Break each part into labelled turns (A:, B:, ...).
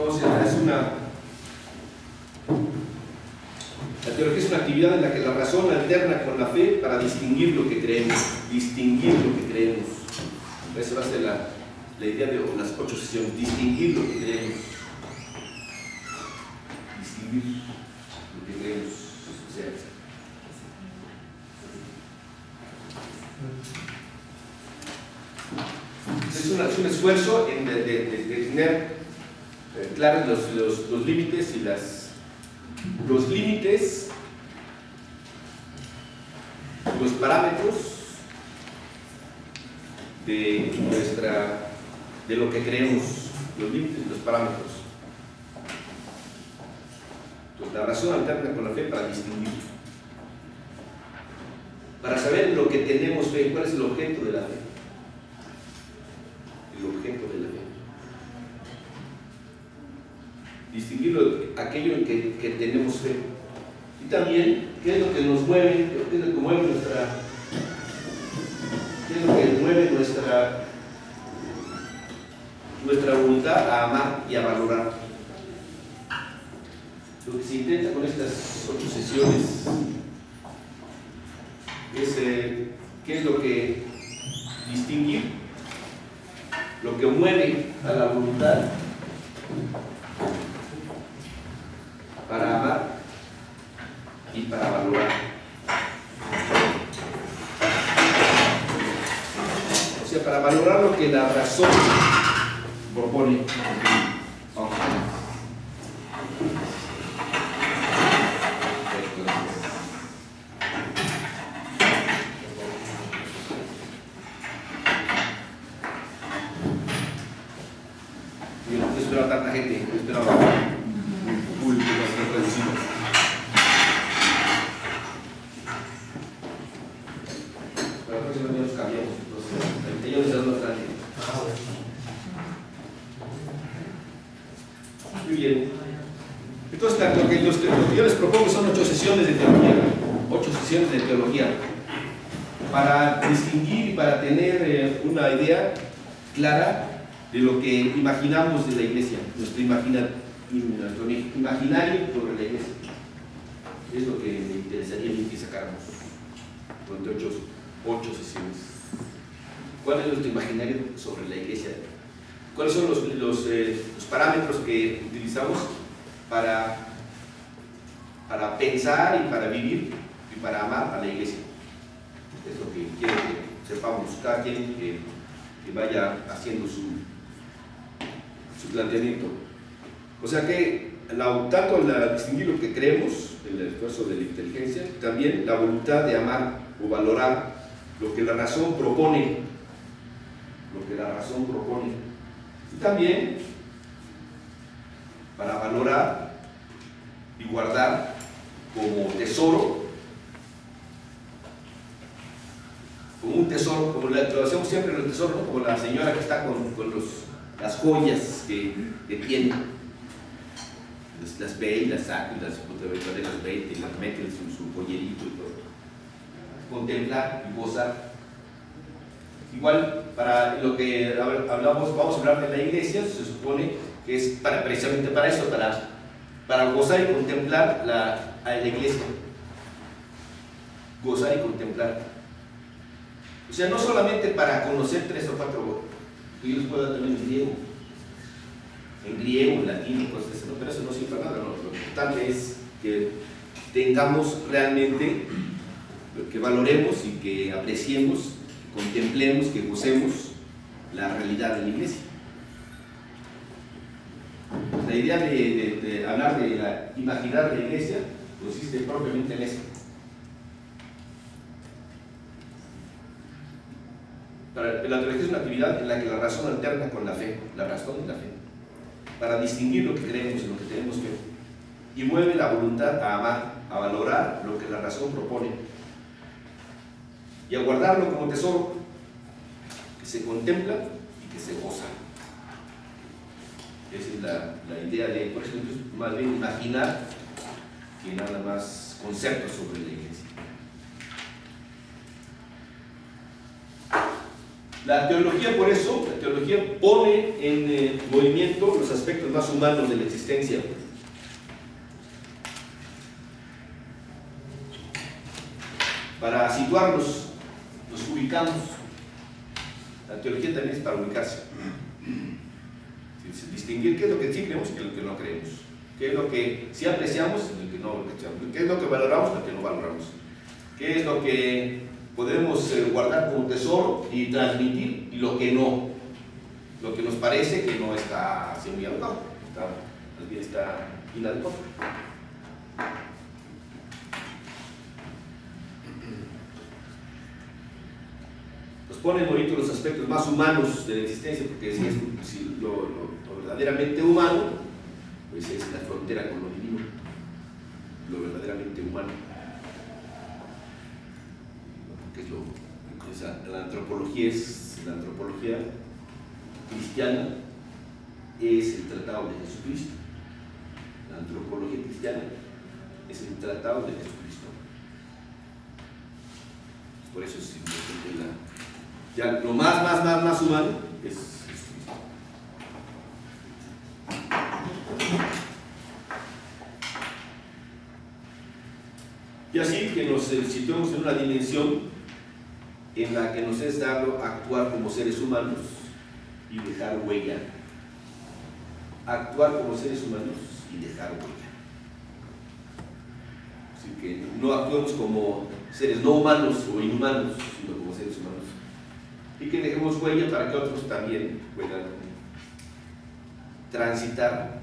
A: Entonces, la teología es una actividad en la que la razón alterna con la fe para distinguir lo que creemos. Distinguir lo que creemos. Esa va a ser la idea de las 8 sesiones. Distinguir lo que creemos. Distinguir lo que creemos. O sea, es un esfuerzo de tener claros los límites y los límites, los parámetros de lo que creemos, los límites y los parámetros. Entonces, la razón alterna con la fe para distinguir, para saber lo que tenemos fe, cuál es el objeto de la fe. El objeto de la fe. Distinguir aquello en que tenemos fe. Y también, qué es lo que nos mueve, qué es lo que mueve nuestra voluntad a amar y a valorar. Lo que se intenta con estas 8 sesiones es qué es lo que distinguir, lo que mueve a la voluntad para amar y para valorar. O sea, para valorar lo que la razón propone. No esperaba tanta gente, no esperaba un público bastante reducido. Para la próxima día nos cambiamos, entonces, yo les doy más grande. Muy bien. Entonces, lo que yo les propongo son 8 sesiones de teología. 8 sesiones de teología. Para distinguir y para tener una idea clara de lo que imaginamos de la iglesia, nuestro imaginario sobre la iglesia. Es lo que me interesaría que sacáramos durante 8 sesiones. ¿Cuál es nuestro imaginario sobre la iglesia? ¿Cuáles son los parámetros que utilizamos para pensar y para vivir y para amar a la iglesia? Es lo que quiero que sepamos, cada quien que vaya haciendo su planteamiento. O sea que tanto al distinguir lo que creemos, el esfuerzo de la inteligencia, también la voluntad de amar o valorar lo que la razón propone, y también para valorar y guardar como tesoro, como un tesoro, como lo hacemos siempre en el tesoro, ¿no? Como la señora que está con las joyas que tiene, las ve y las saca y las ve y las mete en su joyerito y todo. Contemplar y gozar. Igual, para lo que hablamos, vamos a hablar de la iglesia, se supone que es precisamente para eso, para gozar y contemplar a la iglesia. Gozar y contemplar. O sea, no solamente para conocer 3 o 4, yo les puedo dar también en griego, en latín, cosas así, pero eso no sirve para nada. Lo importante es que tengamos realmente, que valoremos y que apreciemos, que contemplemos, que gocemos la realidad de la iglesia. La idea de hablar imaginar la iglesia consiste propiamente en eso. La teología es una actividad en la que la razón alterna con la fe, la razón y la fe, para distinguir lo que creemos y lo que tenemos fe, y mueve la voluntad a amar, a valorar lo que la razón propone y a guardarlo como tesoro que se contempla y que se goza. Esa es la idea de, por eso es más bien imaginar que nada más conceptos sobre la iglesia. La teología, por eso, la teología pone en movimiento los aspectos más humanos de la existencia. Para situarnos, nos ubicamos. La teología también es para ubicarse. Distinguir qué es lo que sí creemos y qué es lo que no creemos. Qué es lo que sí apreciamos y lo que no apreciamos. Qué es lo que valoramos y lo que no valoramos. Qué es lo que podemos guardar como tesoro y transmitir y lo que no. Lo que nos parece que no está así muy adecuado. Más bien está inadecuado. Nos pone en movimiento los aspectos más humanos de la existencia, porque si lo verdaderamente humano, pues es la frontera con lo divino, lo verdaderamente humano. Que es la antropología cristiana es el tratado de Jesucristo. La antropología cristiana es el tratado de Jesucristo. Por eso es ya lo más humano es Jesucristo. Y así que nos situemos en una dimensión en la que nos es dado actuar como seres humanos y dejar huella. Actuar como seres humanos y dejar huella. Así que no actuemos como seres no humanos o inhumanos, sino como seres humanos. Y que dejemos huella para que otros también puedan transitar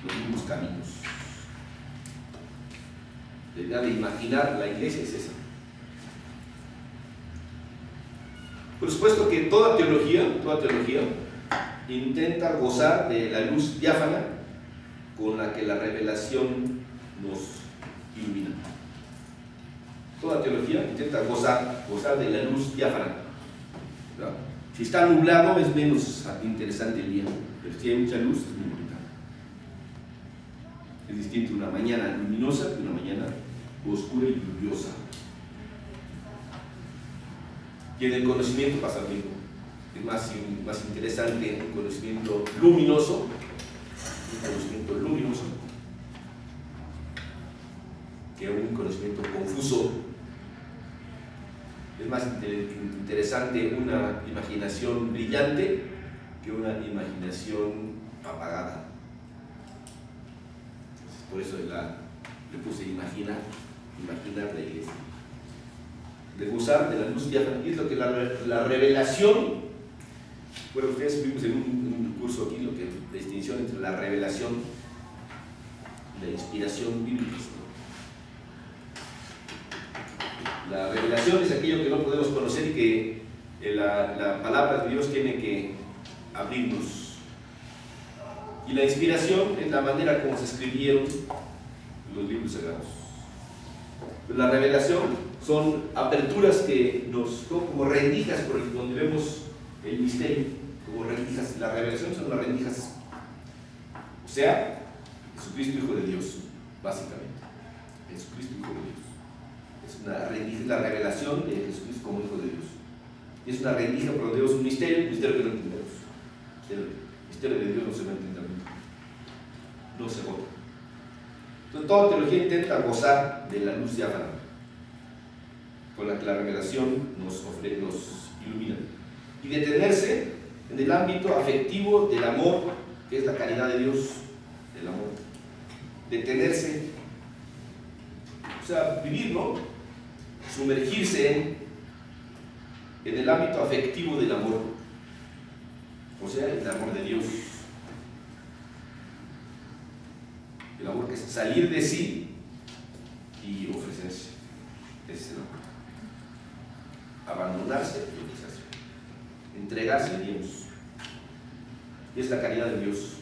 A: los mismos caminos. La idea de imaginar la iglesia es esa. Por supuesto que toda teología intenta gozar de la luz diáfana con la que la revelación nos ilumina. Toda teología intenta gozar de la luz diáfana. ¿No? Si está nublado es menos interesante el día, pero si hay mucha luz es muy bonita. Es distinto una mañana luminosa que una mañana oscura y lluviosa. Y en el conocimiento pasa lo mismo. Es más interesante un conocimiento luminoso, que un conocimiento confuso. Es más interesante una imaginación brillante que una imaginación apagada. Por eso le puse imaginar la iglesia. De gozar de la luz diáfana. Y es lo que la revelación, bueno, ustedes vimos en un curso aquí la distinción entre la revelación y la inspiración bíblica. La revelación es aquello que no podemos conocer y que la palabra de Dios tiene que abrirnos. Y la inspiración es la manera como se escribieron los libros sagrados. La revelación son aperturas que son como rendijas por donde vemos el misterio, como rendijas. La revelación son las rendijas, o sea, Jesucristo Hijo de Dios, básicamente. Jesucristo Hijo de Dios. Es una rendija, la revelación de Jesucristo como Hijo de Dios. Y es una rendija por donde vemos un misterio que no entendemos. El misterio de Dios no se va a entender nunca. No se agota. Entonces, toda teología intenta gozar de la luz diáfana con la que la revelación nos ilumina, y detenerse en el ámbito afectivo del amor, que es la caridad de Dios, del amor. Detenerse, o sea, vivir, ¿no? Sumergirse en el ámbito afectivo del amor, o sea, el amor de Dios. El amor que es salir de sí y ofrecerse. Ese es el amor. Abandonarse y ofrecerse. Entregarse a Dios. Y es la caridad de Dios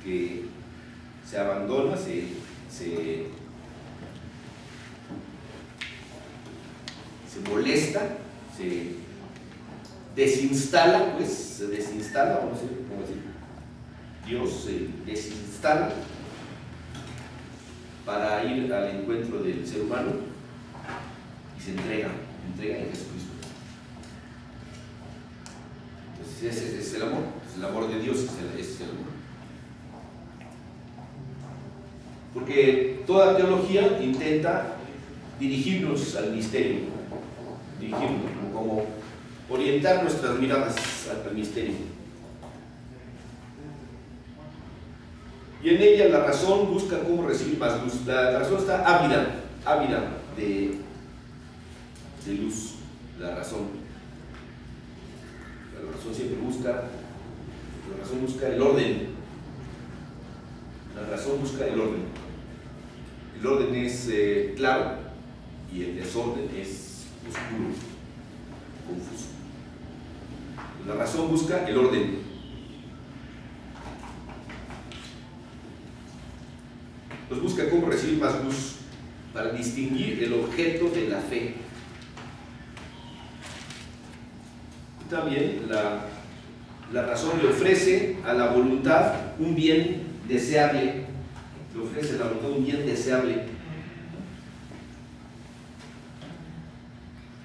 A: que se abandona, se molesta, se desinstala, vamos a decir, ¿cómo decir? Dios se desinstala para ir al encuentro del ser humano y se entrega en Jesucristo. Ese es el amor de Dios, ese es el amor. Porque toda teología intenta dirigirnos al misterio, como orientar nuestras miradas al misterio. Y en ella la razón busca cómo recibir más luz. La razón está ávida de luz. La razón siempre busca el orden. La razón busca el orden. El orden es claro y el desorden es oscuro, confuso. La razón busca el orden. Pues busca cómo recibir más luz para distinguir el objeto de la fe. Y también la razón le ofrece a la voluntad un bien deseable. Le ofrece a la voluntad un bien deseable.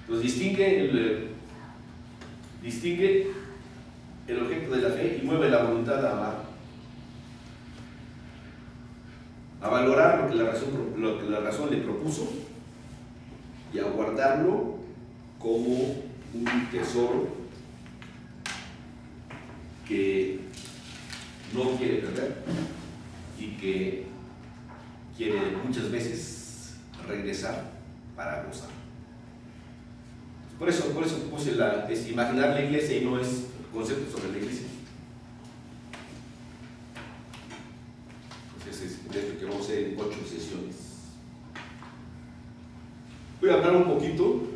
A: Pues distingue el objeto de la fe y mueve la voluntad a amar, a valorar lo que la razón le propuso y a guardarlo como un tesoro que no quiere perder y que quiere muchas veces regresar para gozar. Por eso puse es imaginar la iglesia y no es concepto sobre la iglesia. Entonces es de esto que vamos a hacer en 8 sesiones. Voy a hablar un poquito,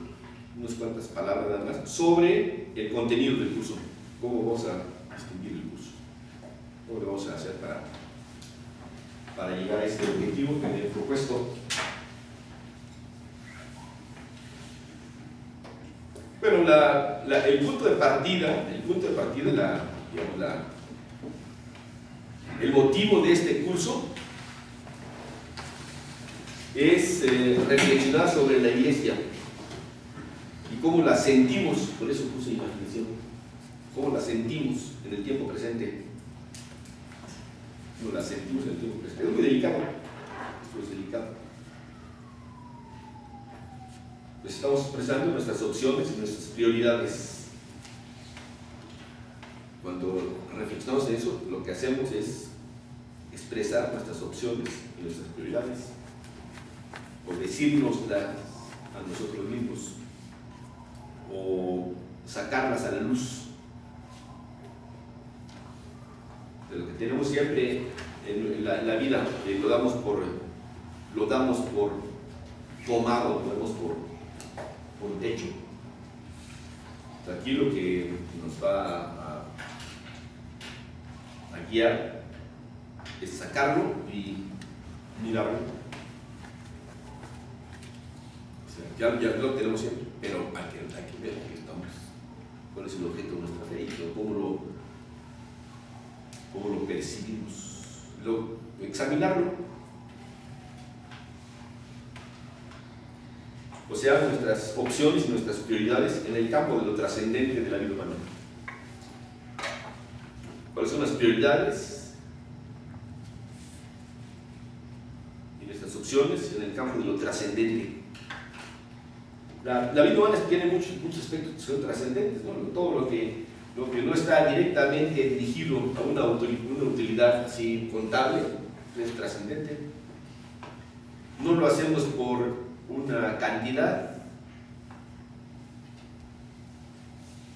A: unas cuantas palabras nada más, sobre el contenido del curso. Cómo vamos a distinguir el curso. Cómo lo vamos a hacer para llegar a este objetivo que me he propuesto. Bueno, el punto de partida, el motivo de este curso es reflexionar sobre la iglesia y cómo la sentimos, por eso puse imaginación, cómo la sentimos en el tiempo presente. Cómo la sentimos en el tiempo presente. Es muy delicado, esto es delicado. Pues estamos expresando nuestras opciones y nuestras prioridades. Cuando reflexionamos en eso, lo que hacemos es expresar nuestras opciones y nuestras prioridades, o decírnoslas a nosotros mismos, o sacarlas a la luz. De lo que tenemos siempre en la vida, lo damos por tomado, lo damos por hecho. Aquí lo que nos va a guiar es sacarlo y mirarlo. O sea, ya lo tenemos siempre, pero hay que ver qué estamos, cuál es el objeto de nuestra fe y cómo lo percibimos, examinarlo. O sea, nuestras opciones y nuestras prioridades en el campo de lo trascendente de la vida humana. ¿Cuáles son las prioridades y nuestras opciones en el campo de lo trascendente? La vida humana tiene muchos aspectos que son trascendentes, ¿no? Todo lo que no está directamente dirigido a una utilidad así contable es trascendente. No lo hacemos por una cantidad,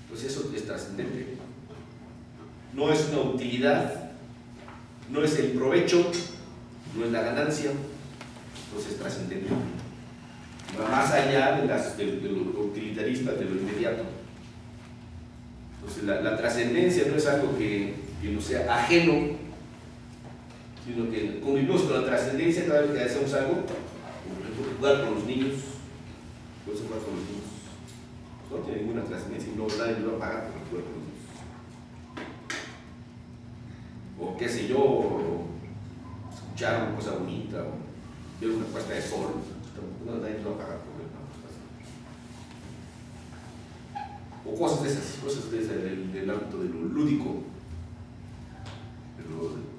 A: pues eso es trascendente. No es una utilidad, no es el provecho, no es la ganancia, entonces es trascendente. Va más allá de lo utilitarista, de lo inmediato. Entonces la trascendencia no es algo que nos sea ajeno, sino que convivimos con la trascendencia cada vez que hacemos algo. Jugar con los niños, por eso jugar con los niños no tiene ninguna trascendencia y nadie lo va a pagar por jugar con los niños, o qué sé yo, escuchar una cosa bonita o ver una puesta de sol, nadie lo va a pagar por ver una cosa así. o cosas de esas, del ámbito de lo lúdico,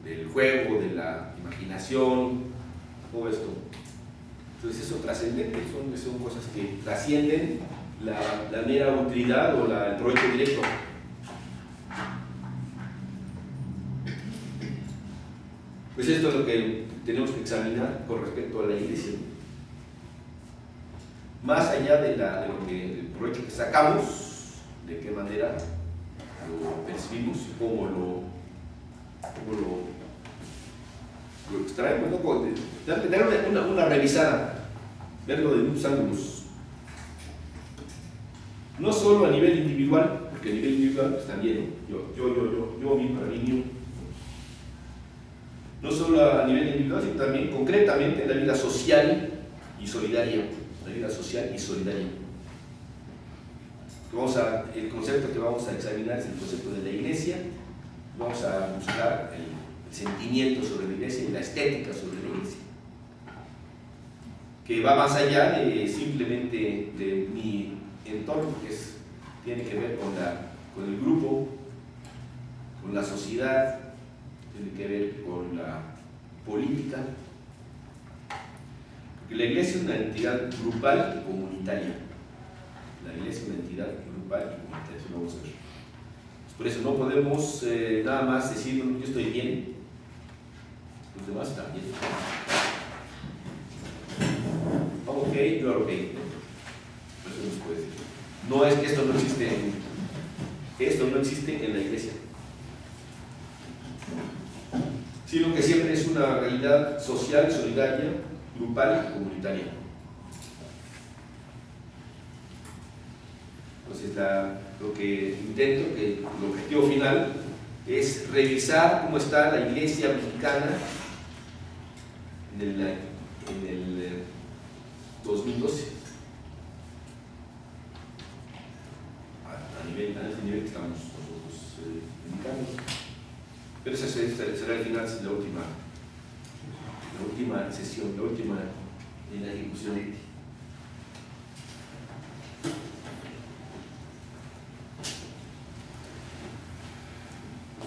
A: del juego, de la imaginación, todo esto. Entonces eso trascendente, son cosas que trascienden la mera utilidad o el provecho directo. Pues esto es lo que tenemos que examinar con respecto a la iglesia. Más allá del provecho que sacamos, de qué manera lo percibimos y cómo lo extraemos, ¿no? Darle una revisada, verlo de muchos ángulos. No solo a nivel individual, porque a nivel individual pues, también, yo, mi, para mí, mío. No solo a nivel individual, sino también concretamente en la vida social y solidaria. La vida social y solidaria. El concepto que vamos a examinar es el concepto de la iglesia. Vamos a buscar el sentimiento sobre la iglesia y la estética sobre la iglesia, que va más allá de simplemente de mi entorno, que tiene que ver con el grupo, con la sociedad, tiene que ver con la política, porque la iglesia es una entidad grupal y comunitaria. La iglesia es una entidad grupal y comunitaria, eso lo vamos a ver. Por eso no podemos nada más decir, yo estoy bien, los demás están bien. I'm okay, you're okay. Eso no se puede decir. No es que esto no existe en la iglesia, sino que siempre es una realidad social, solidaria, grupal y comunitaria. Entonces lo que intento, que el objetivo final es revisar cómo está la iglesia mexicana en el 2012 a ese nivel que estamos nosotros indicando. Pero esa será el final, la última sesión, la última en la ejecución.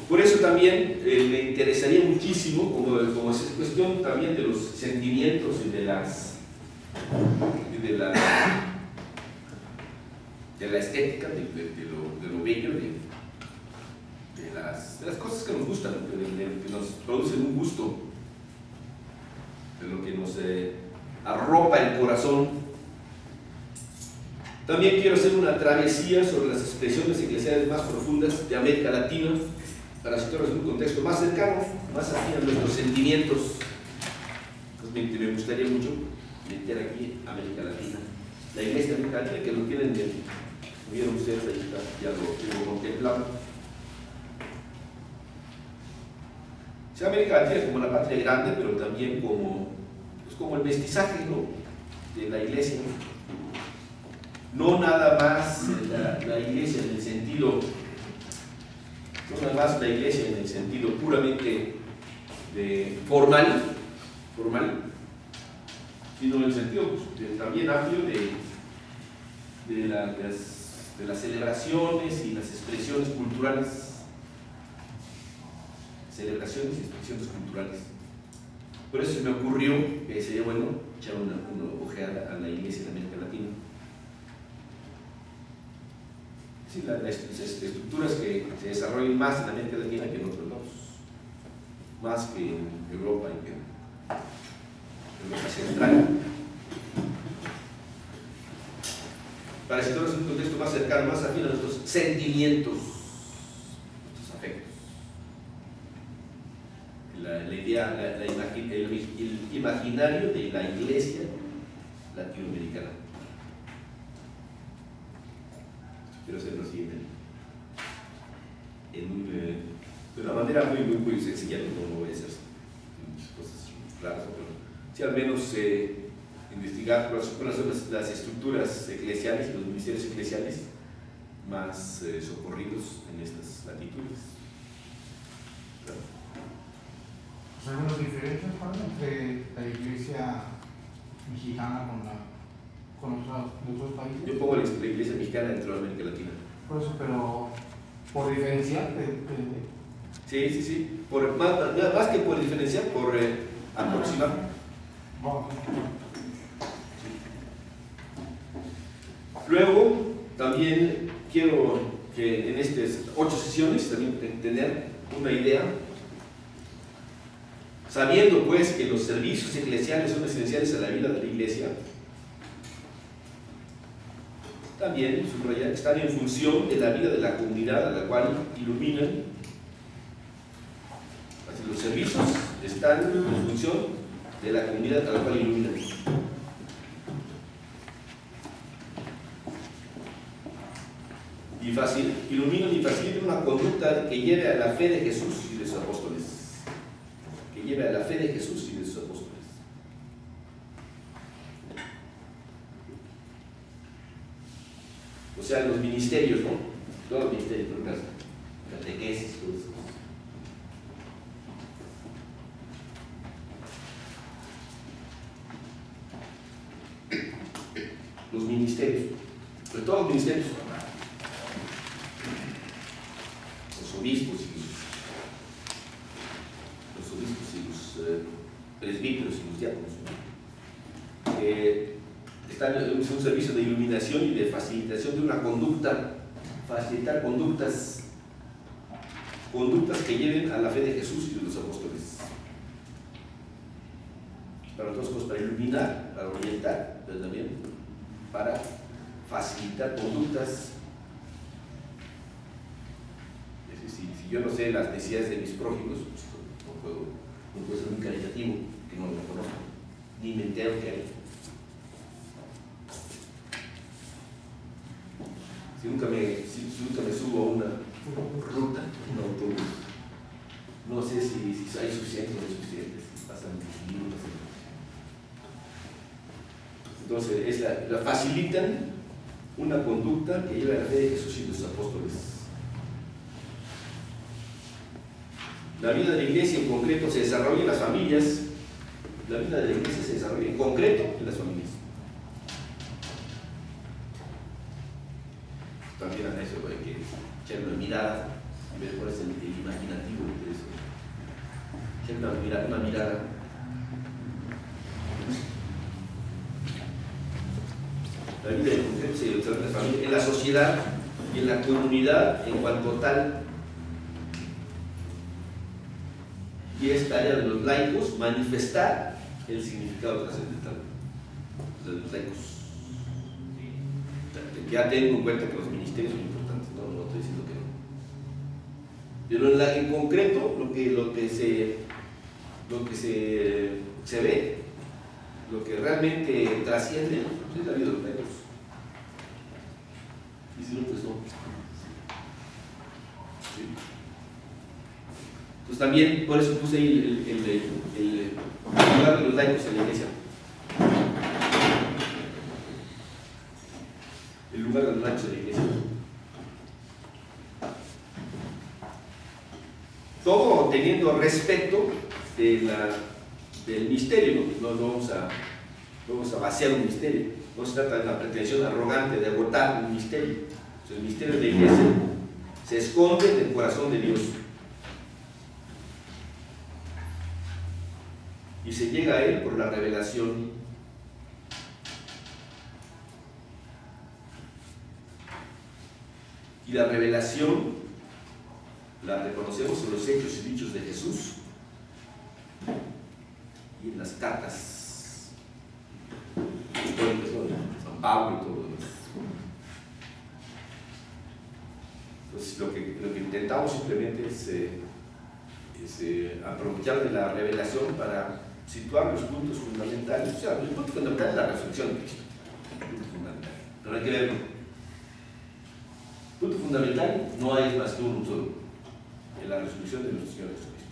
A: Por eso también me interesaría muchísimo, como es cuestión también de los sentimientos y de la estética, de lo bello, de las cosas que nos gustan, que nos producen un gusto, de lo que nos arropa el corazón. También quiero hacer una travesía sobre las expresiones eclesiales más profundas de América Latina, para situarnos en un contexto más cercano, más afín a nuestros sentimientos. Pues me gustaría mucho meter aquí América Latina, la iglesia de América Latina, que lo tienen bien, vieron ustedes ahí, ya lo contemplamos. sea, América Latina como la patria grande, pero también como el mestizaje, ¿no?, de la iglesia. No nada más la iglesia en el sentido, no nada más la iglesia en el sentido puramente formal, sino en el sentido también amplio de las celebraciones y las expresiones culturales. Celebraciones y expresiones culturales. Por eso se me ocurrió que sería bueno echar una ojeada a la iglesia de América Latina. Sí, las estructuras que se desarrollan más en América Latina que en otros lados, más que en Europa y que en Europa Central. Para situarnos en un contexto más cercano, más afín a nuestros sentimientos, nuestros afectos. La idea, el imaginario de la iglesia latinoamericana. Quiero hacerlo así de una manera muy sencilla, no voy a hacer muchas cosas raras, pero sí al menos investigar cuáles son las estructuras eclesiales y los ministerios eclesiales más socorridos en estas latitudes.
B: ¿Hay algunas diferencias, Juan, entre la iglesia mexicana con otros países?
A: Yo pongo la iglesia mexicana dentro de América Latina.
B: Por eso, pero por diferenciar,
A: Sí. Más que por diferenciar, por aproximar.
B: vamos.
A: Luego, también quiero que en estas 8 sesiones también tener una idea, sabiendo pues que los servicios eclesiales son esenciales a la vida de la iglesia, también subrayar, están en función de la vida de la comunidad a la cual iluminan. Así, los servicios están en función de la comunidad a la cual iluminan. Iluminan y facilitan una conducta que lleve a la fe de Jesús y de sus apóstoles. Que lleve a la fe de Jesús y de sus apóstoles. O sea, los ministerios, ¿no? Todos los ministerios, catequesis, todo eso. Los ministerios, sobre todo los ministerios. Los obispos y los presbíteros y los diáconos, están en un servicio de iluminación y de facilitación de una conducta, facilitar conductas que lleven a la fe de Jesús y de los apóstoles. Para otras cosas, para iluminar, para orientar, pero también para facilitar conductas. Si yo no sé las necesidades de mis prójimos, pues no puedo ser muy caritativo, que no lo conozco, ni me entero que hay. Si nunca me subo a una ruta, un autobús, no sé si hay suficientes o no hay suficientes, si pasan minutos. Entonces, la facilitan una conducta que lleva a la fe de Jesús y de sus apóstoles. La vida de la iglesia en concreto se desarrolla en las familias. La vida de la iglesia se desarrolla en concreto en las familias. También a eso hay que echar una mirada y ver cuál es el imaginativo de eso. Echar una mirada. La vida en concreto se desarrolla en las familias, en la sociedad y en la comunidad en cuanto tal. Y es tarea de los laicos manifestar el significado trascendental de los laicos. Ya tengo en cuenta que los ministerios son importantes, no estoy diciendo que no. Pero en concreto, lo que se ve, lo que realmente trasciende, es la vida de los laicos. Y si no, pues no. Sí. Pues también, por eso puse ahí el lugar de los laicos en la iglesia. El lugar de los laicos en la iglesia. Todo teniendo respeto del misterio, ¿no? No vamos a vaciar un misterio. No se trata de una pretensión arrogante de agotar un misterio. O sea, el misterio de la iglesia se esconde en el corazón de Dios. Y se llega a él por la revelación. Y la revelación la reconocemos en los hechos y dichos de Jesús y en las cartas históricas, ¿no? San Pablo y todo lo demás. Entonces, lo que intentamos simplemente es aprovechar de la revelación para situar los puntos fundamentales. O sea, el punto fundamental es la resurrección de Cristo. El punto fundamental. Pero hay que verlo. El punto fundamental no hay más que uno solo: en la resurrección de nuestro Señor Jesucristo.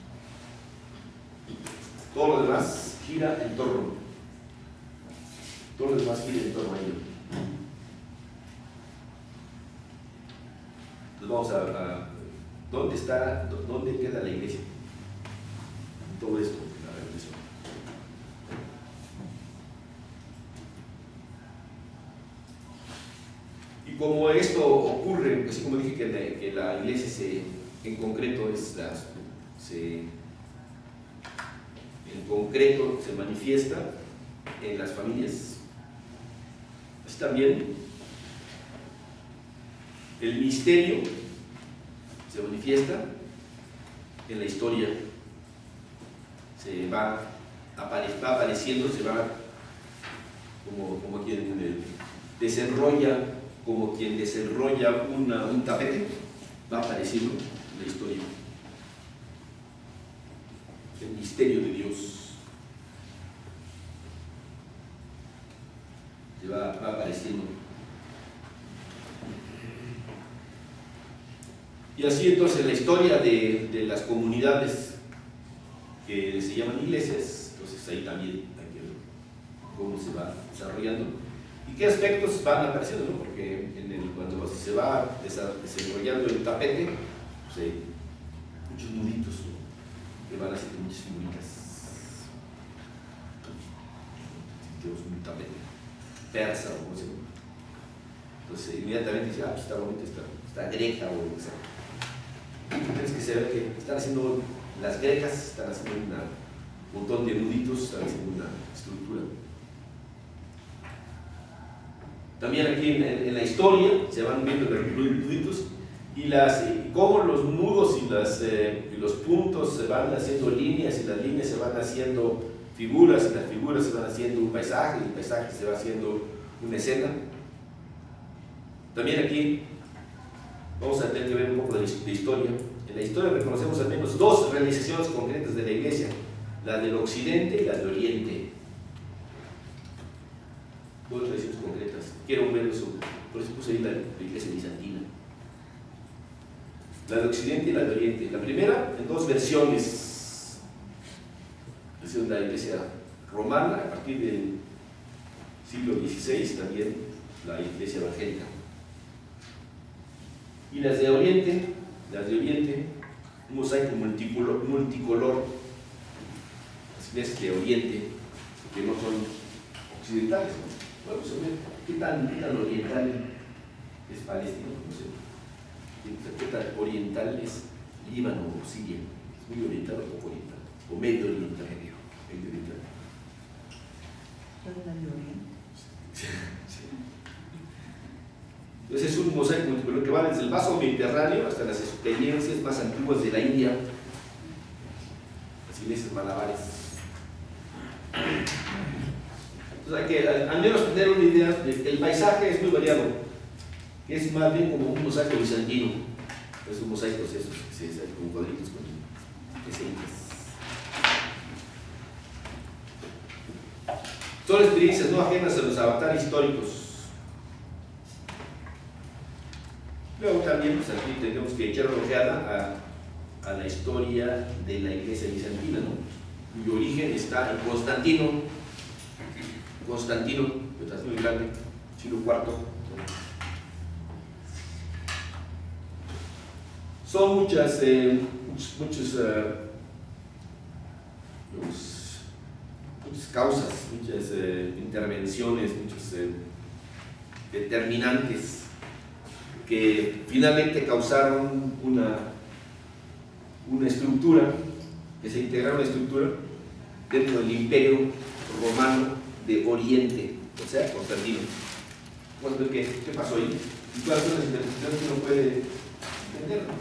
A: Todo lo demás gira en torno. Todo lo demás gira en torno a ello. Entonces vamos a ¿dónde queda la iglesia? Todo esto, la revelación. Y como esto ocurre, así como dije que la iglesia en concreto se manifiesta en las familias, así también el misterio se manifiesta en la historia, se va apareciendo, se va como quien desenrolla, como quien desenrolla un tapete, va apareciendo en la historia. El misterio de Dios se va apareciendo. Y así entonces la historia de las comunidades que se llaman iglesias, entonces ahí también hay que ver cómo se va desarrollando y qué aspectos van apareciendo, ¿no? Porque cuando se va desarrollando el tapete, pues hay muchos nuditos, ¿no? Que van haciendo muchas figuritas. Tenemos un tapete persa o como se llama. Entonces inmediatamente dice, pues está bonito esta greca o lo que sea. Tienes que saber que están haciendo las grecas, están haciendo un montón de nuditos, están haciendo una estructura. También aquí en la historia se van viendo los nuditos y cómo los nudos y los puntos se van haciendo líneas y las líneas se van haciendo figuras y las figuras se van haciendo un paisaje y el paisaje se va haciendo una escena. También aquí vamos a tener que ver un poco de historia. En la historia reconocemos al menos dos realizaciones concretas de la iglesia, la del occidente y la del oriente. Dos realizaciones concretas. Quiero ver eso, por eso puse ahí la iglesia bizantina. La de occidente y la de oriente. La primera en dos versiones. Es la iglesia romana, a partir del siglo XVI, también la iglesia evangélica. Y las de Oriente, un mosaico multicolor, las iglesias de Oriente, que no son occidentales, ¿no? Bueno, pues, ¿qué tan oriental es Palestina? No sé. ¿Qué tan oriental es Líbano o Siria? ¿Es muy oriental o poco oriental? ¿O medio oriental? Medio oriental. Entonces es un mosaico multicolor que va desde el vaso mediterráneo hasta las experiencias más antiguas de la India, las iglesias malabares. Entonces hay que al menos tener una idea de que el paisaje es muy variado, es más bien como un mosaico bizantino, es un mosaico esos que se hacen como cuadritos con escenas. Son experiencias no ajenas a los avatares históricos. Luego también, pues aquí tenemos que echar una ojeada a la historia de la iglesia bizantina, ¿no? Cuyo origen está en Constantino, que es muy grande, siglo IV. Son muchas causas, muchas intervenciones, muchos determinantes que finalmente causaron una estructura, que se integraron una estructura dentro del imperio romano de Oriente, o sea, Constantino. Vamos a ver qué pasó ahí y cuáles son las interpretaciones que uno puede entender, ¿no?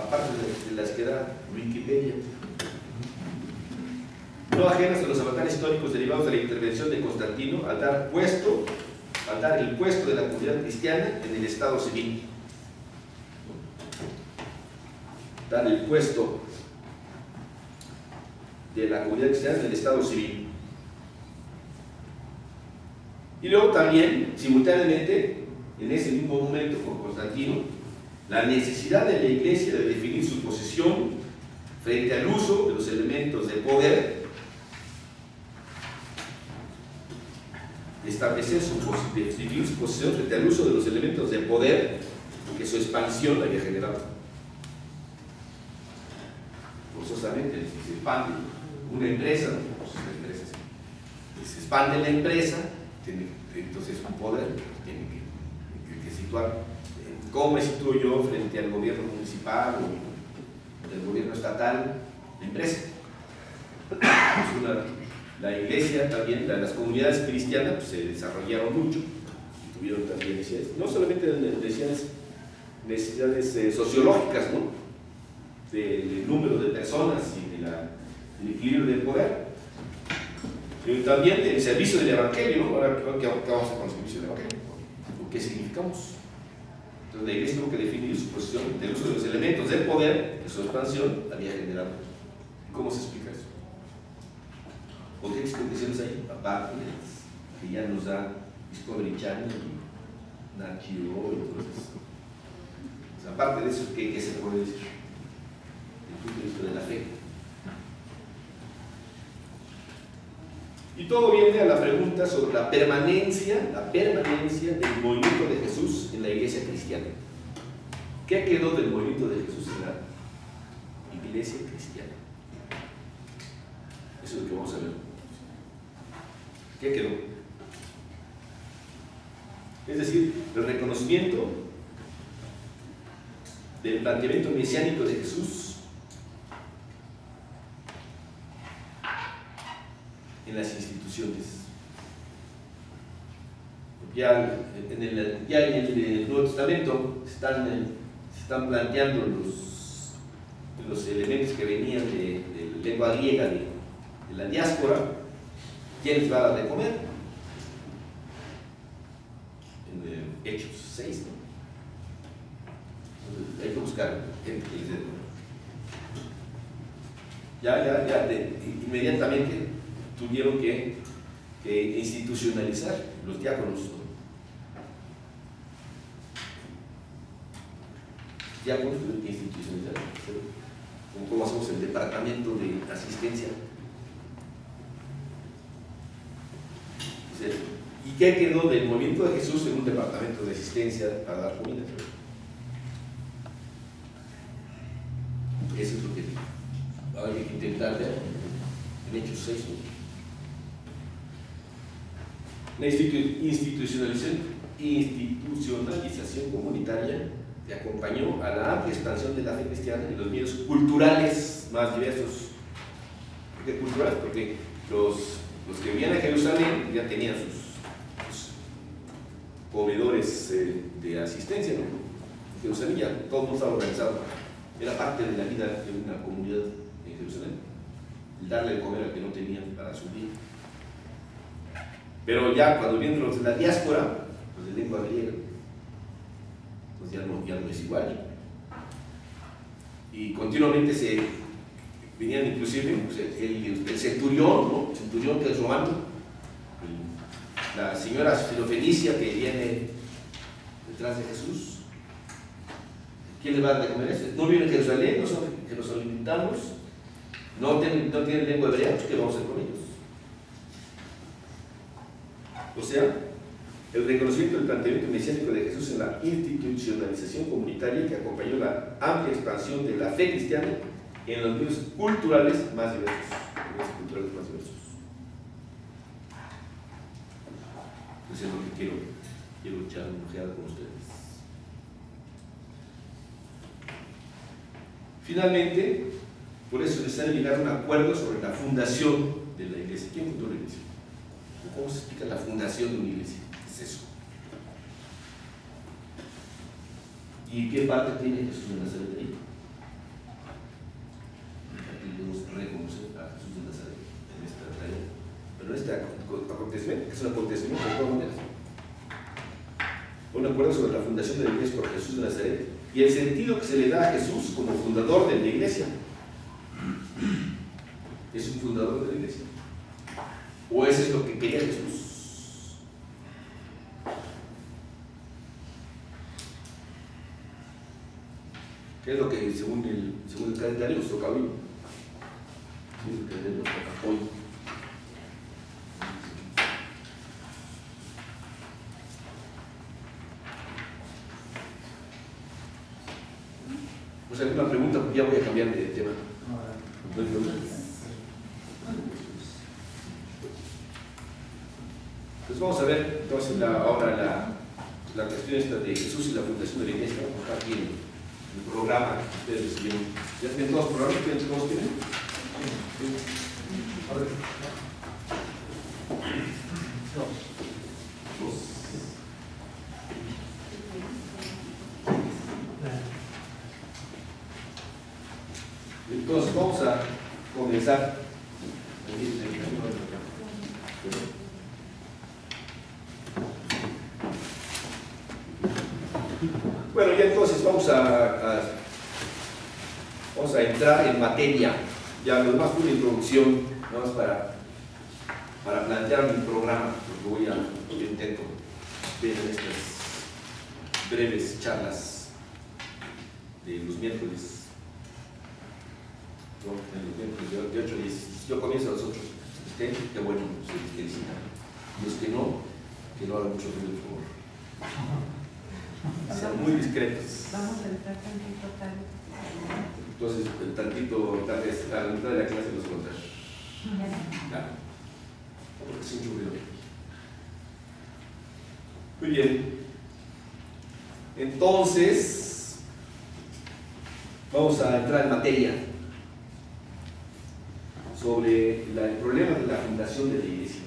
A: Aparte de las que da Wikipedia. No ajenas a los avatares históricos derivados de la intervención de Constantino al dar el puesto de la comunidad cristiana en el Estado civil. Dar el puesto de la comunidad cristiana en el Estado civil. Y luego también, simultáneamente, en ese mismo momento con Constantino, la necesidad de la iglesia de definir su posición frente al uso de los elementos de poder, definir su posición frente al uso de los elementos de poder que su expansión había generado. Forzosamente, si se expande una empresa, se expande la empresa, entonces un poder tiene que situar cómo me sitúo yo frente al gobierno municipal o del gobierno estatal, la empresa. La iglesia también, las comunidades cristianas pues, se desarrollaron mucho, tuvieron también necesidades, no solamente necesidades sociológicas, ¿no? Del número de personas y del equilibrio del poder, pero también del servicio del evangelio, ¿no? Ahora creo que vamos con el servicio del evangelio, ¿qué significamos? Entonces la iglesia tuvo que definir su posición del uso de los elementos del poder, de su expansión, había generado. ¿Cómo se explica eso? ¿Por qué explicaciones hay? Aparte de que ya nos da Discovery Channel y Nat Geo y todo eso. O sea, aparte de eso, ¿qué se puede decir? El punto de vista de la fe. Y todo viene a la pregunta sobre la permanencia del movimiento de Jesús en la iglesia cristiana. ¿Qué quedó del movimiento de Jesús en la iglesia cristiana? Eso es lo que vamos a ver. ¿Qué quedó? Es decir, el reconocimiento del planteamiento mesiánico de Jesús en las instituciones. Ya en el Nuevo Testamento se están planteando los elementos que venían de la lengua griega de la diáspora. ¿Quién les va a dar de comer? En Hechos 6, ¿no? Entonces, hay que buscar gente que les dé de comer. Inmediatamente tuvieron que institucionalizar los diáconos. Diáconos tuvieron que institucionalizar. ¿Cómo hacemos el departamento de asistencia? ¿Y qué quedó del movimiento de Jesús en un departamento de asistencia para dar comida? Eso es lo que hay que intentar ver en Hechos 6. La institucionalización comunitaria que acompañó a la amplia expansión de la fe cristiana en los medios culturales más diversos. ¿Por qué culturales? Porque los que vivían a Jerusalén ya tenían sus comedores de asistencia, ¿no? En Jerusalén ya todo el mundo estaba organizado, era parte de la vida de una comunidad en Jerusalén, el darle de comer al que no tenía para su día. Pero ya cuando vienen los de la diáspora, los de lengua griega, pues ya no es igual. Y continuamente venían inclusive pues, el centurión, ¿no? El centurión que es romano, la señora sirofenicia que viene detrás de Jesús. ¿Quién le va a dar de comer eso? No viven en Jerusalén, no son que los alimentamos, no tienen lengua hebrea, pues ¿qué vamos a hacer con ellos? O sea, el reconocimiento del planteamiento mesiánico de Jesús en la institucionalización comunitaria que acompañó la amplia expansión de la fe cristiana en los medios culturales más diversos. Eso es lo que quiero echar una ojeada con ustedes. Finalmente, por eso es necesario llegar a un acuerdo sobre la fundación de la iglesia. ¿Quién fundó la iglesia? ¿Cómo se explica la fundación de una iglesia? ¿Qué es eso? ¿Y qué parte tiene Jesús de Nazaret ahí? Aquí podemos reconocer a Jesús de Nazaret en esta tarea. Pero este acontecimiento, que es un acontecimiento de todas maneras. Un acuerdo sobre la fundación de la iglesia por Jesús de Nazaret y el sentido que se le da a Jesús como fundador de la iglesia. ¿Es un fundador de la iglesia? ¿O eso es lo que quería Jesús? ¿Qué es lo que según el calendario nos toca hoy? Según el calendario nos toca hoy. O sea, una pregunta, ya voy a cambiar de tema. ¿No hay problema? Pues vamos a ver entonces ahora la cuestión esta de Jesús y la fundación de la iglesia, está aquí en el programa que ustedes recibieron. ¿Ya tienen todos los programas? ¿Todos tienen? Sí. A ver. Dos. Entonces vamos a comenzar. Bueno, ya entonces vamos a entrar en materia. Ya lo demás fue una introducción, nada más para plantear mi programa, porque yo intento ver en estas breves charlas de los miércoles. ¿No? En los miércoles de 8 a 10. Yo comienzo a los 8. Qué bueno, se les felicitan. Los que no hagan mucho ruido, por favor. Sean muy discretos.
C: Vamos a entrar tantito tarde.
A: Entonces, el tantito, tal vez a la mitad de la clase los contar. Claro. Porque es mucho ruido. Muy bien. Entonces, vamos a entrar en materia sobre el problema de la fundación de la iglesia.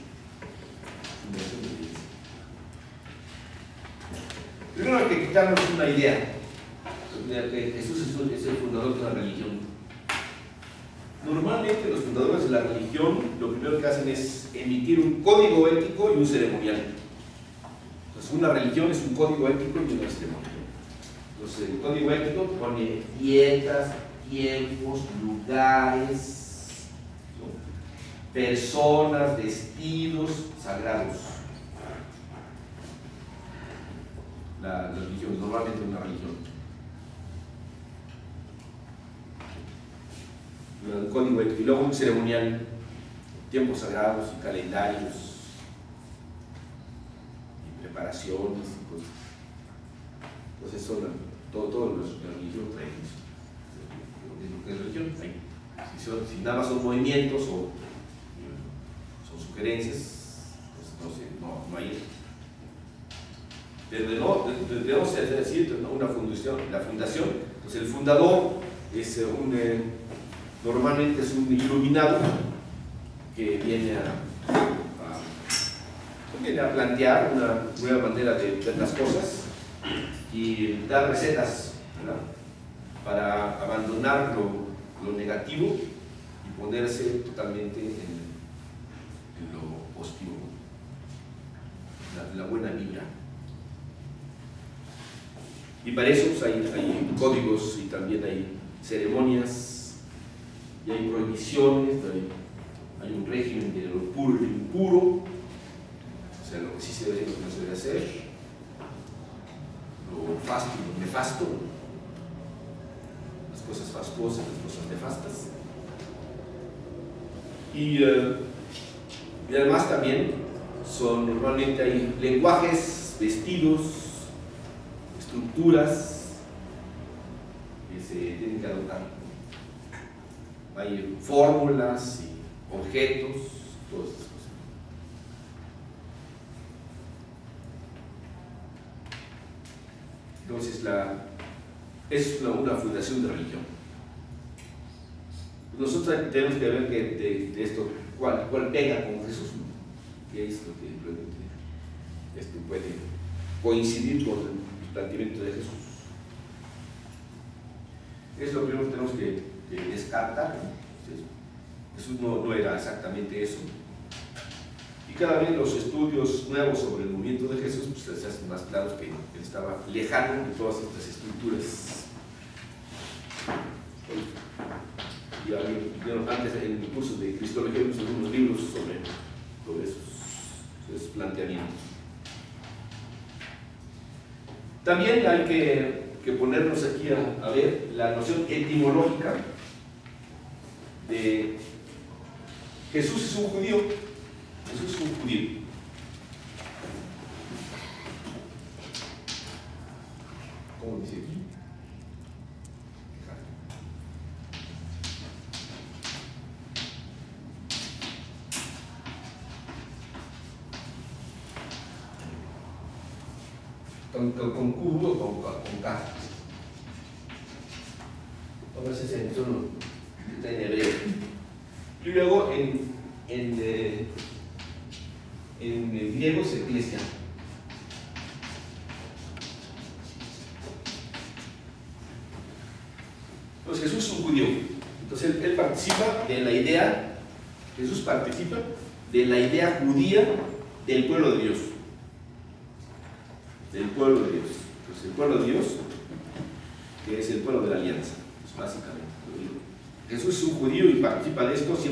A: Primero hay que quitarnos una idea de que Jesús es el fundador de una religión. Normalmente los fundadores de la religión lo primero que hacen es emitir un código ético y un ceremonial. Entonces una religión es un código ético y una ceremonial. Entonces el código ético pone dietas, tiempos, lugares, ¿no? Personas, vestidos sagrados. La religión, normalmente una religión. Un código ético y luego un ceremonial, tiempos sagrados y calendarios y preparaciones y cosas. Entonces son todos los religiones traen lo que es religión. Si nada más son movimientos o son sugerencias, pues no hay. Debemos decir una fundación, la fundación, pues el fundador es normalmente es un iluminado que viene a plantear una nueva manera de ver las cosas y dar recetas, ¿verdad?, para abandonar lo negativo y ponerse totalmente en lo positivo, la buena vibra. Y para eso pues, hay códigos y también hay ceremonias y hay prohibiciones, hay un régimen de lo puro y lo impuro, o sea, lo que sí se debe hacer y lo que no se debe hacer, lo fasto y lo nefasto, las cosas fastuosas y las cosas nefastas. Y además también normalmente hay lenguajes, vestidos, estructuras que se tienen que adoptar. Hay fórmulas y objetos, todas esas cosas. Entonces, es una fundación de religión. Nosotros tenemos que ver que de esto, cuál pega con Jesús, ¿no? ¿Qué es lo que realmente esto puede coincidir con el planteamiento de Jesús? Es lo primero que tenemos que descartar. Jesús no era exactamente eso. Y cada vez los estudios nuevos sobre el movimiento de Jesús pues, se hacen más claros que él estaba lejano de todas estas estructuras. Ya vieron antes en el curso de Cristología vimos algunos libros sobre esos planteamientos. También hay que ponernos aquí a ver la noción etimológica de Jesús es un judío. Jesús es un judío. ¿Cómo dice aquí? con Q o con K. Ahora se está en hebreo. Y luego en griego es eclesia. Entonces Jesús es un judío. Entonces él participa de la idea, Jesús participa de la idea judía del pueblo de Dios. Del pueblo de Dios. Entonces el pueblo de Dios, que es el pueblo de la alianza, pues básicamente. Jesús es un judío y participa de esto 100%.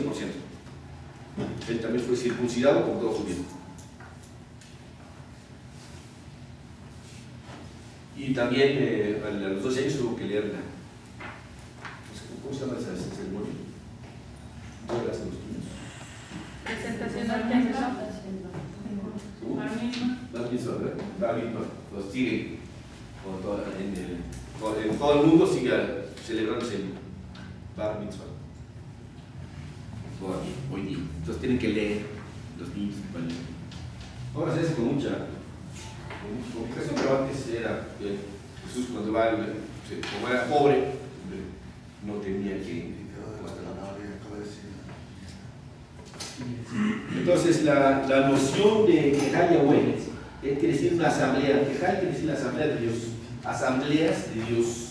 A: Él también fue circuncidado como todo judío. Y también a los 12 años tuvo que leer la... ¿Cómo se llama esa ceremonia? ¿Cómo la hacen los niños?
C: Presentación al templo.
A: ¿Cómo? Bar mitzvah, ¿verdad? Bar mitzvah. Los siguen en todo el mundo sigue celebrándose el Bar mitzvah. Hoy día. Entonces tienen que leer los niños. Ahora se hace con mucha complicación, pero antes era Jesús cuando va, como era pobre, no tenía que... Entonces la noción de Kehal Yahweh quiere decir una asamblea. Kehal quiere decir la asamblea de Dios, asambleas de Dios.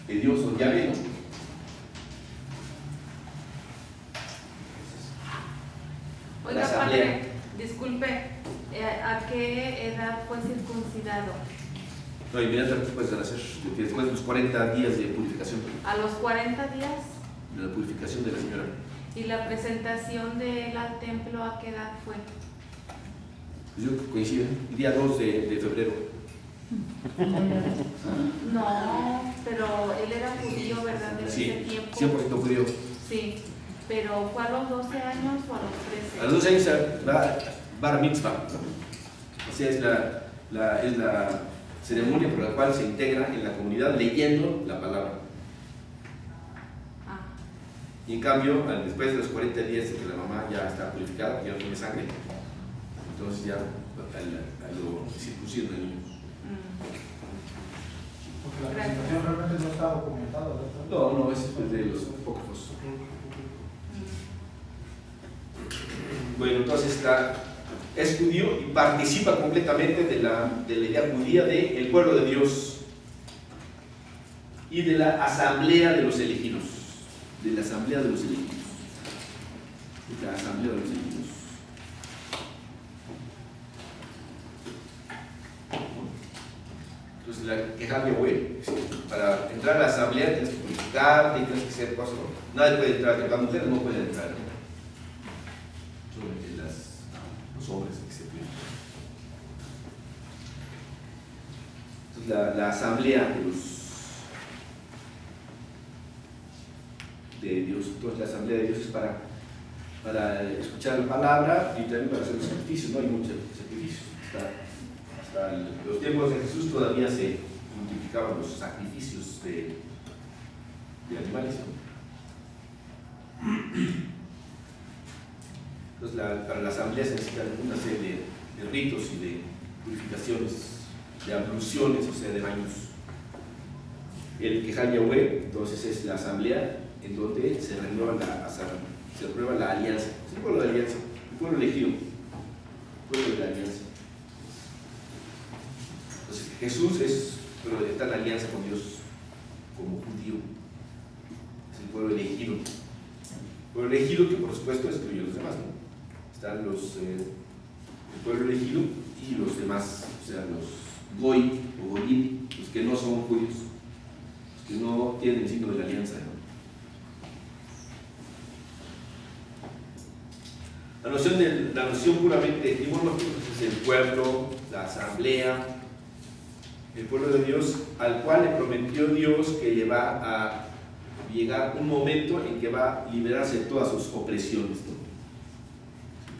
A: De Dios o Yahweh, ¿no?
C: Oiga, padre, disculpe, ¿a qué edad fue circuncidado?
A: No, inmediatamente después de los 40 días de purificación.
C: ¿A los 40 días?
A: De la purificación de la señora.
C: ¿Y la presentación de él al templo a qué edad fue?
A: Pues yo coincido, el día 2 de febrero.
C: No, pero él era judío, ¿verdad? De
A: Sí,
C: ese tiempo.
A: 100% judío.
C: Sí, pero ¿fue a los 12 años o a los 13?
A: A los 12 años va Bar Mitzvah. O sea, es la ceremonia por la cual se integra en la comunidad leyendo la palabra.
C: Ah.
A: Y en cambio, después de los 40 días de que la mamá ya está purificada, ya no tiene sangre, entonces ya lo circuncidan al niño.
B: Porque la presentación realmente no está documentada, ¿verdad?
A: No, es de los apócrifos. Bueno, entonces es judío y participa completamente de la idea judía del pueblo de Dios y de la asamblea de los elegidos. De la asamblea de los elegidos. De la asamblea de los elegidos. Entonces, la queja de Yahweh, para entrar a la asamblea tienes que purificarte, tienes que hacer cosas. Nadie puede entrar, las mujeres no pueden entrar. Solamente los hombres que se purifican. Entonces, la asamblea de Dios. Entonces, la asamblea de Dios es para escuchar la palabra y también para hacer los sacrificios. No hay muchos sacrificios. Hasta los tiempos de Jesús todavía se multiplicaban los sacrificios de animales, ¿no? Entonces, para la asamblea se necesitan una serie de ritos y de purificaciones, de abluciones, o sea, de baños. El Kehal Yahweh, entonces, es la asamblea en donde se renueva la alianza. Es el pueblo de alianza, el pueblo elegido, el pueblo de la alianza. Entonces, Jesús está en la alianza con Dios como judío. Es el pueblo elegido. El pueblo elegido que, por supuesto, excluye a los demás, ¿no? Están el pueblo elegido y los demás, o sea, los goy o goyim, los que no son judíos, los que no tienen el signo de la alianza, ¿no? La noción puramente etimológica es el pueblo, la asamblea, el pueblo de Dios, al cual le prometió Dios que le va a llegar un momento en que va a liberarse de todas sus opresiones, ¿no?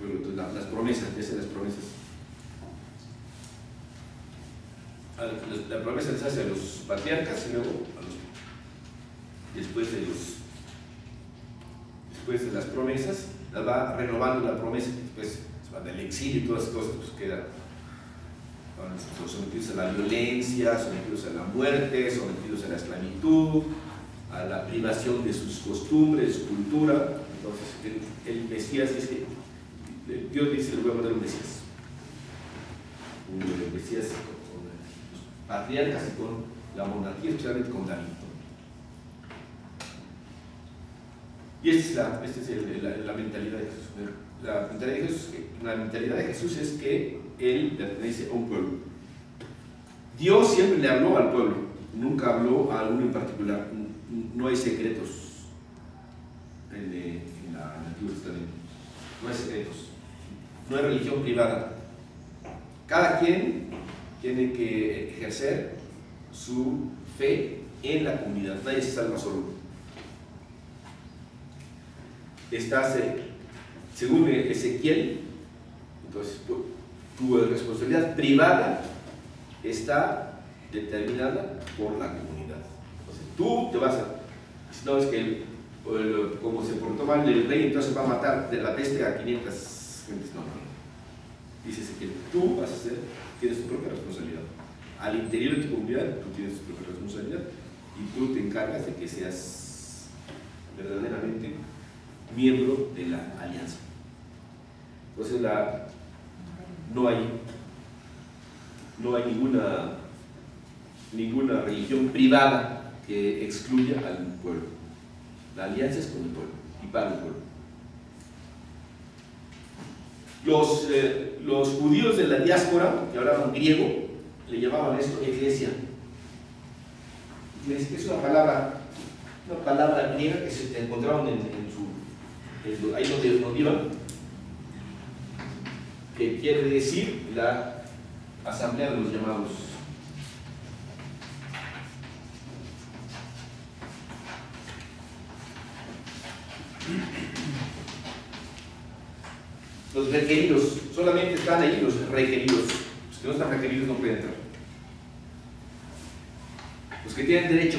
A: Entonces, las promesas, ya las promesas. La promesa les hace a los patriarcas y luego después después de las promesas, las va renovando la promesa, después se va del exilio y todas esas cosas, pues quedan sometidos a la violencia, sometidos a la muerte, sometidos a la esclavitud, a la privación de sus costumbres, de su cultura. Entonces el Mesías dice, Dios dice, le voy a mandar un Mesías con los patriarcas y con la monarquía, especialmente con David. Y esta es la mentalidad de Jesús. La mentalidad de Jesús es que Él pertenece a un pueblo. Dios siempre le habló al pueblo, nunca habló a alguno en particular. No hay secretos en el Antiguo Testamento. No hay secretos. No hay religión privada. Cada quien tiene que ejercer su fe en la comunidad. Nadie se salva solo. Según Ezequiel, entonces tu responsabilidad privada está determinada por la comunidad. Entonces tú te vas a... Si no es que como se portó mal el rey, entonces va a matar de la peste a 500 gentes. No. Dices que tú vas a tienes tu propia responsabilidad. Al interior de tu comunidad, tú tienes tu propia responsabilidad y tú te encargas de que seas verdaderamente miembro de la alianza. Entonces no hay ninguna religión privada que excluya al pueblo. La alianza es con el pueblo y para el pueblo. Los judíos de la diáspora, que hablaban griego, le llamaban esto iglesia. Iglesia, que es una palabra griega que se encontraban ahí donde iban, que quiere decir la asamblea de los llamados. Los requeridos, solamente están ahí los requeridos. Los que no están requeridos no pueden entrar. Los que tienen derecho.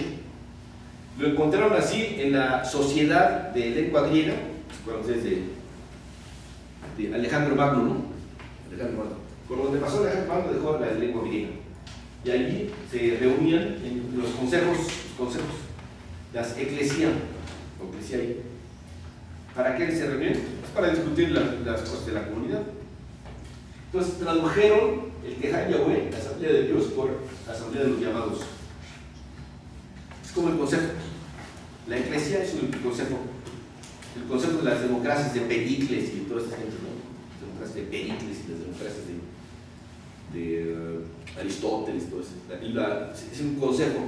A: Lo encontraron así en la sociedad de lengua griega, cuando ustedes de Alejandro Magno, ¿no? Alejandro Magno. Por donde pasó Alejandro Magno dejó la lengua griega. Y allí se reunían en los consejos, las eclesias. ¿Para qué se reunían? Pues para discutir las cosas de la comunidad. Entonces tradujeron el Quejar Yahweh, la Asamblea de Dios, por la Asamblea de los Llamados. Es como el consejo. La iglesia es el consejo de las democracias de Pericles y todas estas cosas, ¿no? Democracias de Pericles y las democracias de Aristóteles, todo eso. Es un consejo.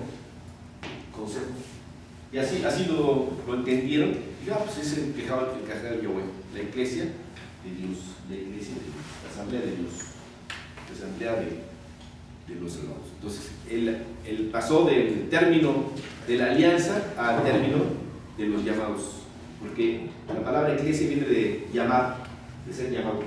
A: Y así lo entendieron. Y pues es el Quejar Yahweh, la iglesia de Dios, la Asamblea de Dios, la Asamblea de los Salvados. Entonces, él pasó del término de la alianza al término de los llamados, porque la palabra iglesia viene de llamar, de ser llamado.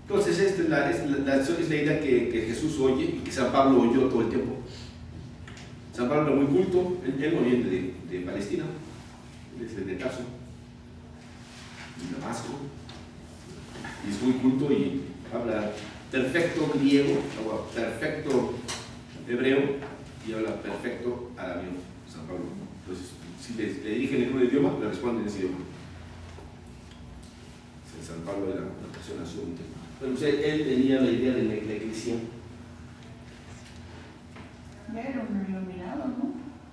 A: Entonces, esta es la idea que Jesús oye y que San Pablo oyó todo el tiempo. San Pablo era muy culto, él no viene de Palestina, él es de Tarso, de Damasco, y es muy culto y habla perfecto griego, perfecto hebreo y habla perfecto arameo, San Pablo. Entonces, si le dirigen en un idioma, le responden en ese idioma. San Pablo era una persona súbita. Pero él tenía la idea de la iglesia.
D: Era un iluminado, ¿no?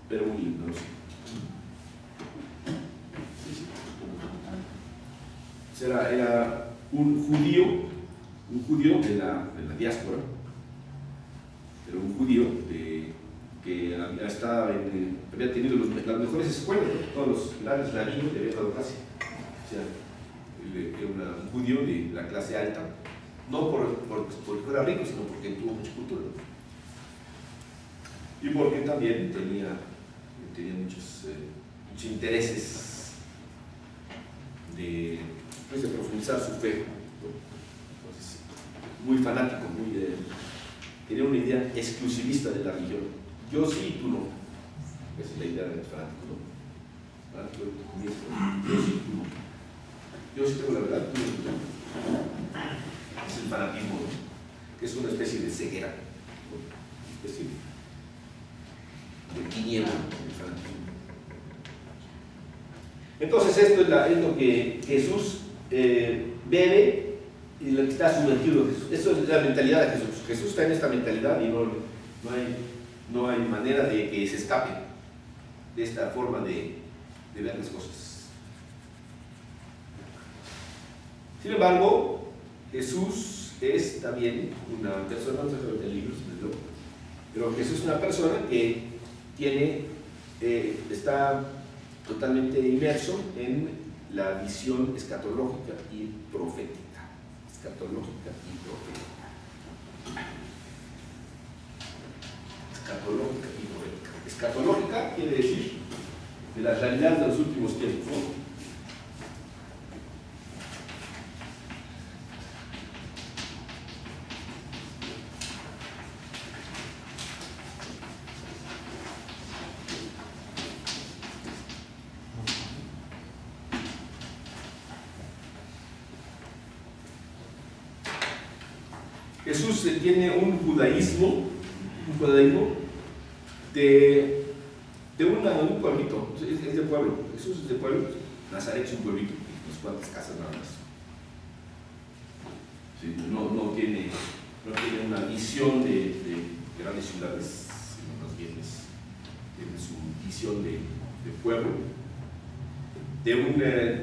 A: Pero muy lindo, ¿no? Sí. Era un judío de la diáspora, era un judío que había tenido las mejores escuelas, ¿no? Todos los grandes rabinos le habían dado clase. O sea, era un judío de la clase alta, no porque fuera rico, sino porque tuvo mucha cultura, ¿no? Y porque también tenía muchos intereses de profundizar su fe. Entonces, muy fanático, tenía una idea exclusivista de la religión. Yo sí, tú no. Esa es la idea del fanático, ¿no? Fanático de tu comienzo. Yo sí tengo la verdad, tú no. Es el fanatismo, ¿no? Que es una especie de ceguera, ¿no? Una especie de tiniebla, el fanatismo. Entonces esto es lo que Jesús bebe y lo que está sumergido Jesús. Eso es la mentalidad de Jesús. Jesús está en esta mentalidad y no hay manera de que se escape de esta forma de ver las cosas. Sin embargo, Jesús es también una persona, no sé si el libro, pero Jesús es una persona que está totalmente inmerso en la visión escatológica y profética. Escatológica y profética. Escatológica y profética. Escatológica quiere decir de la realidad de los últimos tiempos, ¿no? Jesús tiene un judaísmo de un pueblito, es de pueblo. Jesús es de pueblo. Nazaret es un pueblito, unas cuantas casas nada más. Sí, no tiene una visión de grandes ciudades, sino más bien tiene su visión de pueblo,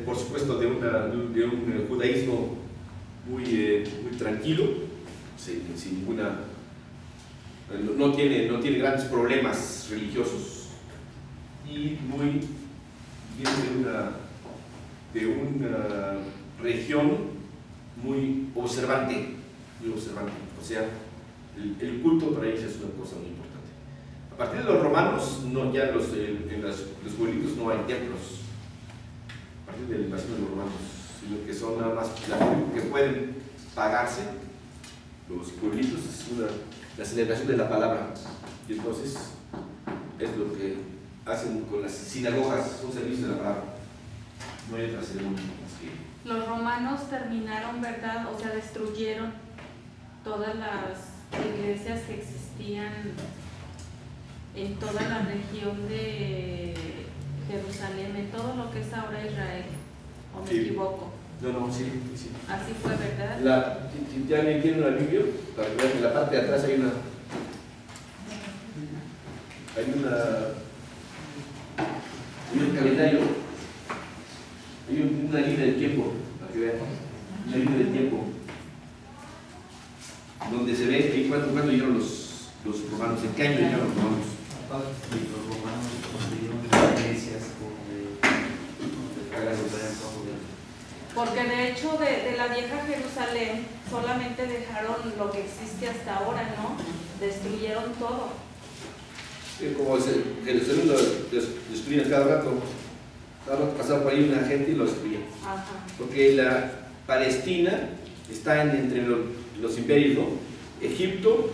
A: por supuesto, de un judaísmo muy tranquilo. Sin ninguna, no tiene grandes problemas religiosos y viene de una región muy observante, o sea, el culto para ellos es una cosa muy importante. A partir de los romanos, en los pueblitos no hay templos, a partir de la invasión de los romanos, sino que son nada más que pueden pagarse. Los pueblitos es la celebración de la palabra, y entonces es lo que hacen con las sinagogas, un servicio de la palabra. No hay otra ceremonia más que...
C: Los romanos terminaron, ¿verdad? O sea, destruyeron todas las iglesias que existían en toda la región de Jerusalén, en todo lo que es ahora Israel, ¿o me equivoco?
A: No, sí.
C: Así fue, ¿verdad?
A: Si alguien tiene una Biblia, para que vean que en la parte de atrás hay un calendario, hay una línea del tiempo, para que vean, una línea del tiempo, donde se ve cuándo llegaron los romanos, en qué año llegaron los romanos.
E: Los romanos construyeron iglesias
C: Porque de hecho de la vieja Jerusalén solamente dejaron lo que existe hasta ahora, ¿no? Destruyeron todo.
A: Como Jerusalén lo destruían cada rato pasaba por ahí una gente y lo destruía.
C: Ajá.
A: Porque la Palestina está entre los imperios, ¿no? Egipto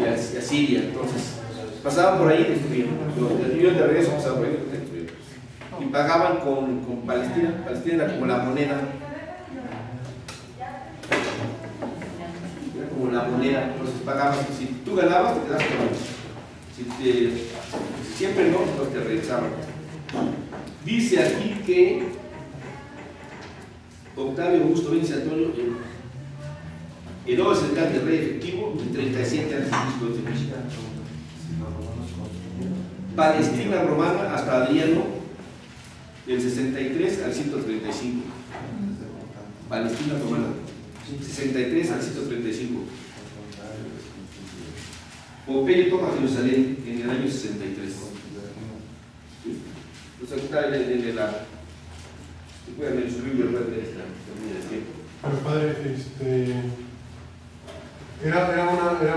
A: y Asiria. Entonces pasaban por ahí y destruían. Los niños de regreso pasaban por ahí y destruían. Y pagaban con Palestina. Palestina era como la moneda. Era como la moneda. Entonces pagaban. Si tú ganabas, te quedabas con ellos. Si siempre no, pues te regresaban. Dice aquí que Octavio Augusto Benítez Antonio Herodes el grande rey efectivo en 37 años de Cristo. Palestina romana hasta Adriano del 63 al 135. Palestina romana 63 al 135. Pompeyo toma Jerusalén en el año 63. Entonces aquí está en la... Pueden en su libro de esta línea de tiempo.
F: Pero padre, era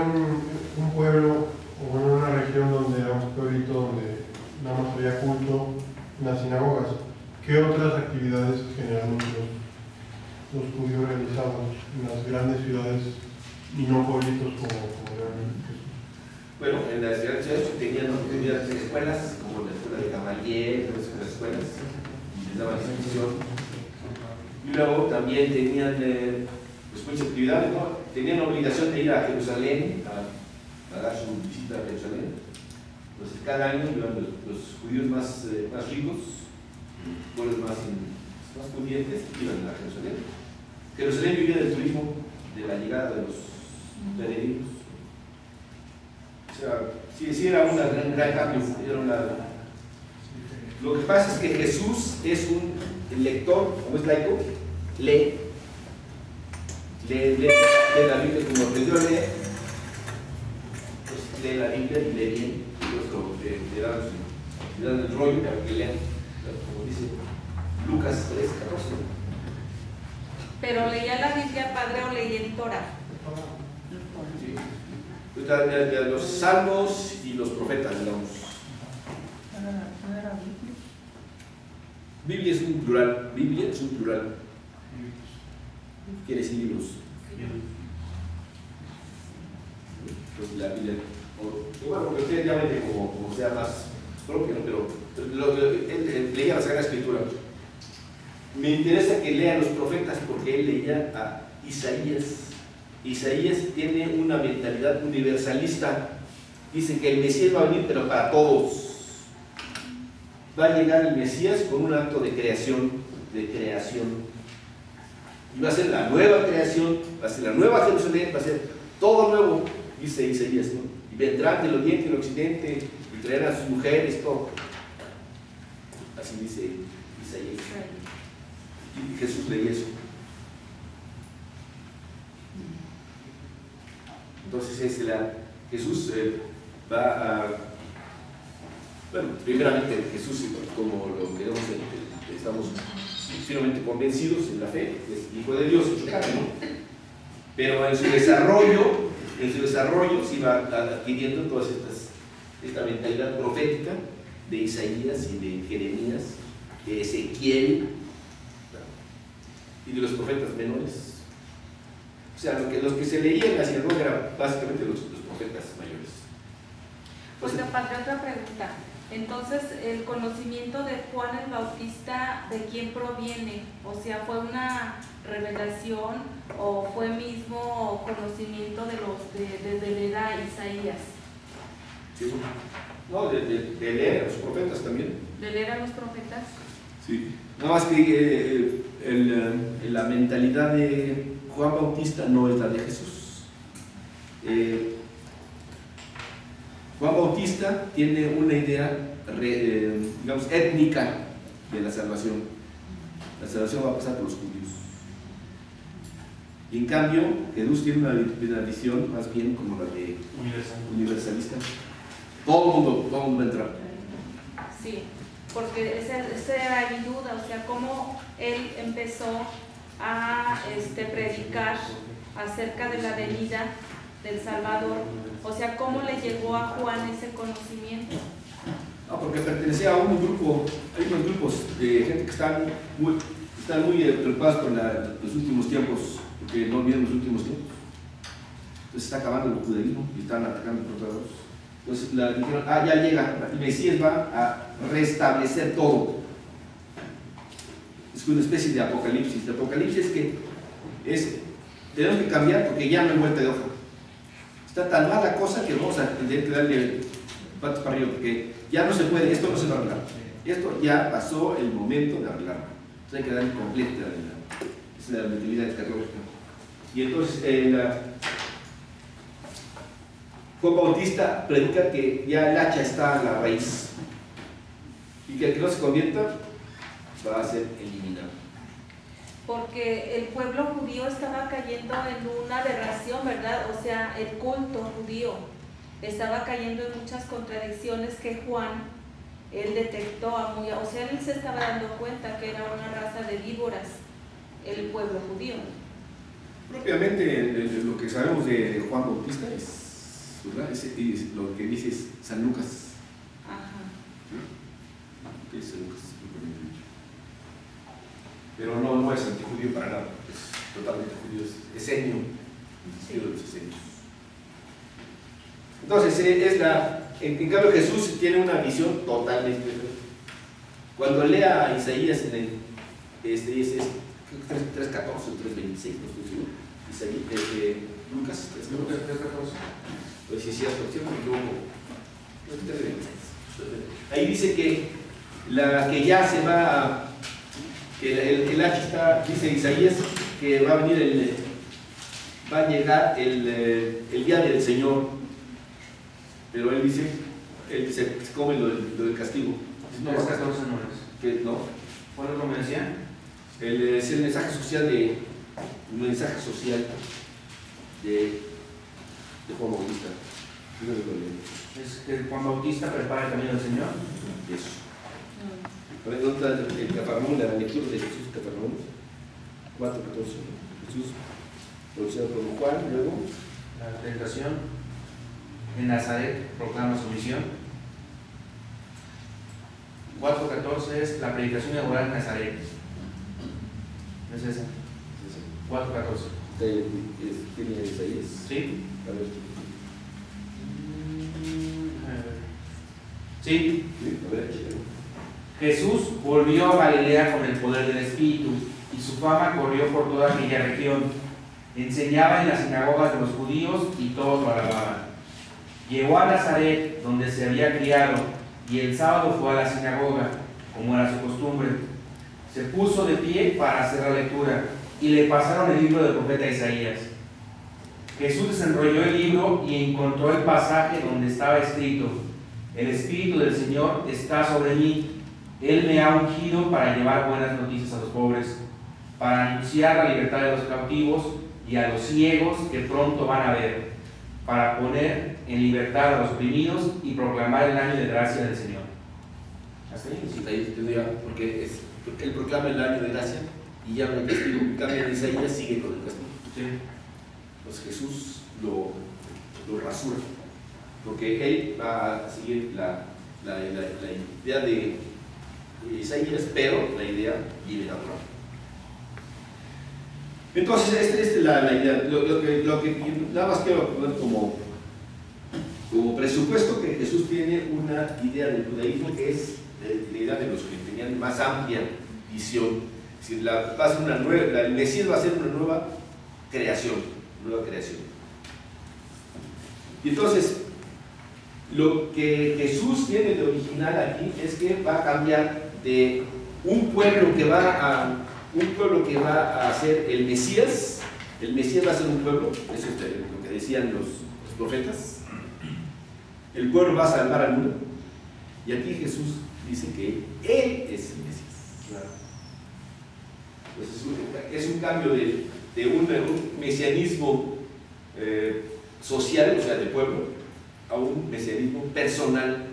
F: un pueblo o una región donde era un pueblito donde nada más había culto en las sinagogas. ¿Qué otras actividades generalmente los judíos realizaban en las grandes ciudades y no pueblitos como realmente Jesús?
A: Bueno, en la ciudad de Chelsea tenían escuelas, como la escuela de Gamaliel, las escuelas, les daban instrucción. Y luego también tenían pues muchas actividades, ¿no? Tenían la obligación de ir a Jerusalén, a dar su visita a Jerusalén. Entonces cada año iban los judíos más ricos, pueblos más pudientes, iban a Jerusalén. Jerusalén vivía del turismo, de la llegada de los peregrinos. O sea, sí era un gran cambio. Lo que pasa es que Jesús es un lector, como es laico, lee la Biblia como aprendió a leer, pues lee la Biblia y lee bien, le dan el rollo para que lean, como dice Lucas 3:14.
C: Pero leía la Biblia, padre, o leía el Torah.
A: Sí. Pues los salmos y los profetas, digamos. Biblia es un plural. Biblia es un plural. Quiere decir libros. Pues la Biblia. Bueno, porque ustedes ya ven como sea más propio, ¿no? Pero él leía la Sagrada Escritura. Me interesa que lea a los profetas porque él leía a Isaías. Isaías tiene una mentalidad universalista. Dice que el Mesías va a venir, pero para todos. Va a llegar el Mesías con un acto de creación. Y va a ser la nueva creación, va a ser la nueva Jerusalén, va a ser todo nuevo, dice Isaías, ¿no? Y vendrán del oriente y del occidente y traerán a sus mujeres, todo. Así dice Isaías. Y Jesús leía eso. Entonces Jesús va a... Bueno, primeramente Jesús, como lo que estamos firmemente convencidos en la fe, es Hijo de Dios en su carne, ¿no? Pero en su desarrollo sí va adquiriendo todas esta mentalidad profética de Isaías y de Jeremías, de Ezequiel, y de los profetas menores. O sea, los que se leían en la sinagoga eran básicamente los profetas mayores.
C: Porque, padre, otra pregunta. Entonces, ¿el conocimiento de Juan el Bautista de quién proviene? O sea, ¿fue una revelación o fue mismo conocimiento de leer a Isaías?
A: Sí. No, de leer a los profetas también.
C: ¿De leer a los profetas?
A: Sí. Nada más que la mentalidad de Juan Bautista no es la de Jesús. Juan Bautista tiene una idea, digamos, étnica de la salvación. La salvación va a pasar por los judíos. Y en cambio, Jesús tiene una visión más bien como la de universalista. Todo el mundo va a entrar.
C: Sí, porque esa era mi duda, o sea, cómo él empezó a predicar acerca de la venida del Salvador, o sea, ¿cómo le llegó a Juan ese conocimiento?
A: No, porque pertenecía a un grupo, hay unos grupos de gente que están muy preocupados con los últimos tiempos, porque no vienen los últimos tiempos. Entonces está acabando el judaísmo y están atacando por todos lados. Entonces dijeron, ya llega, el Mesías va a restablecer todo. Es una especie de apocalipsis. El apocalipsis tenemos que cambiar porque ya no hay vuelta de hoja. Está tan mala la cosa que vamos a tener que darle patas para arriba, porque ya no se puede, esto no se va a arreglar. Esto ya pasó el momento de arreglarlo. Entonces hay que darle completo de arreglar. Esa es la mentalidad escatológica. Y entonces Juan Bautista predica que ya el hacha está en la raíz y que el que no se convierta va a ser eliminado.
C: Porque el pueblo judío estaba cayendo en una aberración, ¿verdad? O sea, el culto judío estaba cayendo en muchas contradicciones que Juan, él detectó o sea, él se estaba dando cuenta que era una raza de víboras, el pueblo judío.
A: Propiamente lo que sabemos de Juan Bautista es, ¿verdad? Es lo que dice San Lucas.
C: Ajá.
A: ¿Qué es San Lucas? Pero no es antijudío para nada, es totalmente judío, es esenio, el estilo de los esenios. Entonces, en cambio Jesús tiene una visión totalmente diferente. Cuando lea Isaías en el 3.14 o 3.26, no estoy seguro. Isaías, Lucas 3.14. Pues sí, es cierto, me equivoco. Ahí dice que ya se va, que el hacha está, dice Isaías, que va a llegar el día del Señor, pero él dice se come lo del castigo.
E: No, 14 no es.
A: ¿Qué? ¿No?
E: ¿Cuál otro me decía?
A: Es el mensaje social de Juan Bautista.
E: Es que Juan Bautista prepara el camino del Señor.
A: Eso. A ver, ¿dónde está el Cafarnaúm, la lectura de Jesús Cafarnaúm? 4.14. Jesús, pronunciado por Juan, luego.
E: La tentación en Nazaret proclama su misión. 4.14 es la predicación inaugural en Nazaret. ¿No es esa? 4.14.
A: ¿Tiene Isaías?
E: ¿Sí?
A: A ver.
E: Sí.
A: A ver.
E: Jesús volvió a Galilea con el poder del Espíritu y su fama corrió por toda aquella región. Enseñaba en las sinagogas de los judíos y todos lo alababan. Llegó a Nazaret, donde se había criado, y el sábado fue a la sinagoga, como era su costumbre. Se puso de pie para hacer la lectura y le pasaron el libro del profeta Isaías. Jesús desenrolló el libro y encontró el pasaje donde estaba escrito: el Espíritu del Señor está sobre mí. Él me ha ungido para llevar buenas noticias a los pobres, para anunciar la libertad de los cautivos y a los ciegos que pronto van a ver, para poner en libertad a los oprimidos y proclamar el año de gracia del Señor. ¿Hasta ahí?
A: Sí, ahí tendría, porque él proclama el año de gracia y ya no hay castigo. En cambio, en Isaías sigue con el castigo.
E: Sí.
A: Pues Jesús lo rasura, porque él va a seguir la idea de Isaías, pero la idea liberadora. Entonces, esta es la idea. Lo que nada más quiero poner como presupuesto, que Jesús tiene una idea del judaísmo que es la idea de los que tenían más amplia visión. Es decir, el Mesías va a ser una nueva creación. Y entonces, lo que Jesús tiene de original aquí es que va a cambiar de un pueblo que va a ser el Mesías. El Mesías va a ser un pueblo, eso es lo que decían los profetas. El pueblo va a salvar al mundo. Y aquí Jesús dice que Él es el Mesías.
E: Claro.
A: Entonces es un cambio de un mesianismo social, o sea, de pueblo, a un mesianismo personal.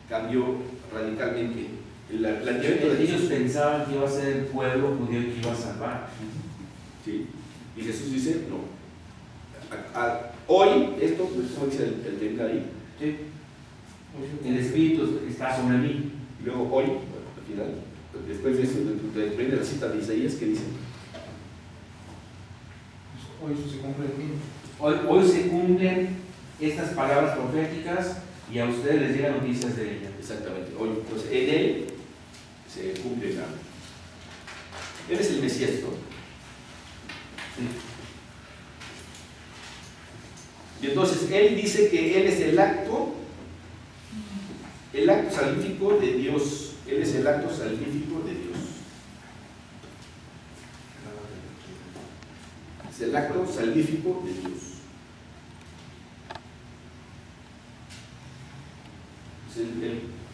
A: Cambió radicalmente el planteamiento de
E: Ellos
A: Jesús.
E: pensaban que iba a ser el pueblo judío que iba a salvar.
A: Sí. Y Jesús dice, no. Hoy, esto, pues, como dice el tema ahí,
E: Sí. El Espíritu está sobre mí.
A: y luego hoy, bueno, al final, después de eso, de la cita de Isaías, que dice,
B: Hoy eso se cumple en mí.
E: Hoy se cumplen estas palabras proféticas y a ustedes les llegan noticias de ella.
A: exactamente, hoy, entonces, en Él se cumple Él es el Mesías, ¿no?
E: Sí.
A: Y entonces Él dice que Él es el acto salvífico de Dios. Él es el acto salvífico de Dios. Es el acto salvífico de Dios.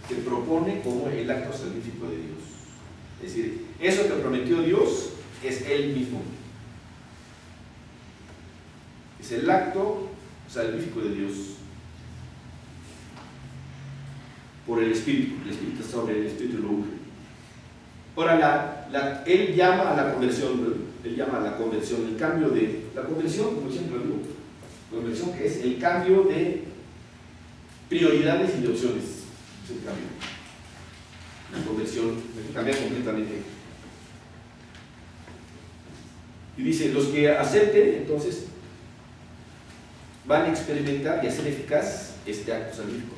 A: Se propone como el acto salvífico de Dios. Es decir, eso que prometió Dios es Él mismo. Es el acto salvífico de Dios. Por el Espíritu está sobre el Espíritu y lo unge. Ahora, Él llama a la conversión, el cambio de la conversión, como siempre lo digo, conversión que es el cambio de prioridades y de opciones. Es el cambio. La conversión cambia completamente. Y dice, los que acepten, entonces, van a experimentar y hacer eficaz este acto salvífico.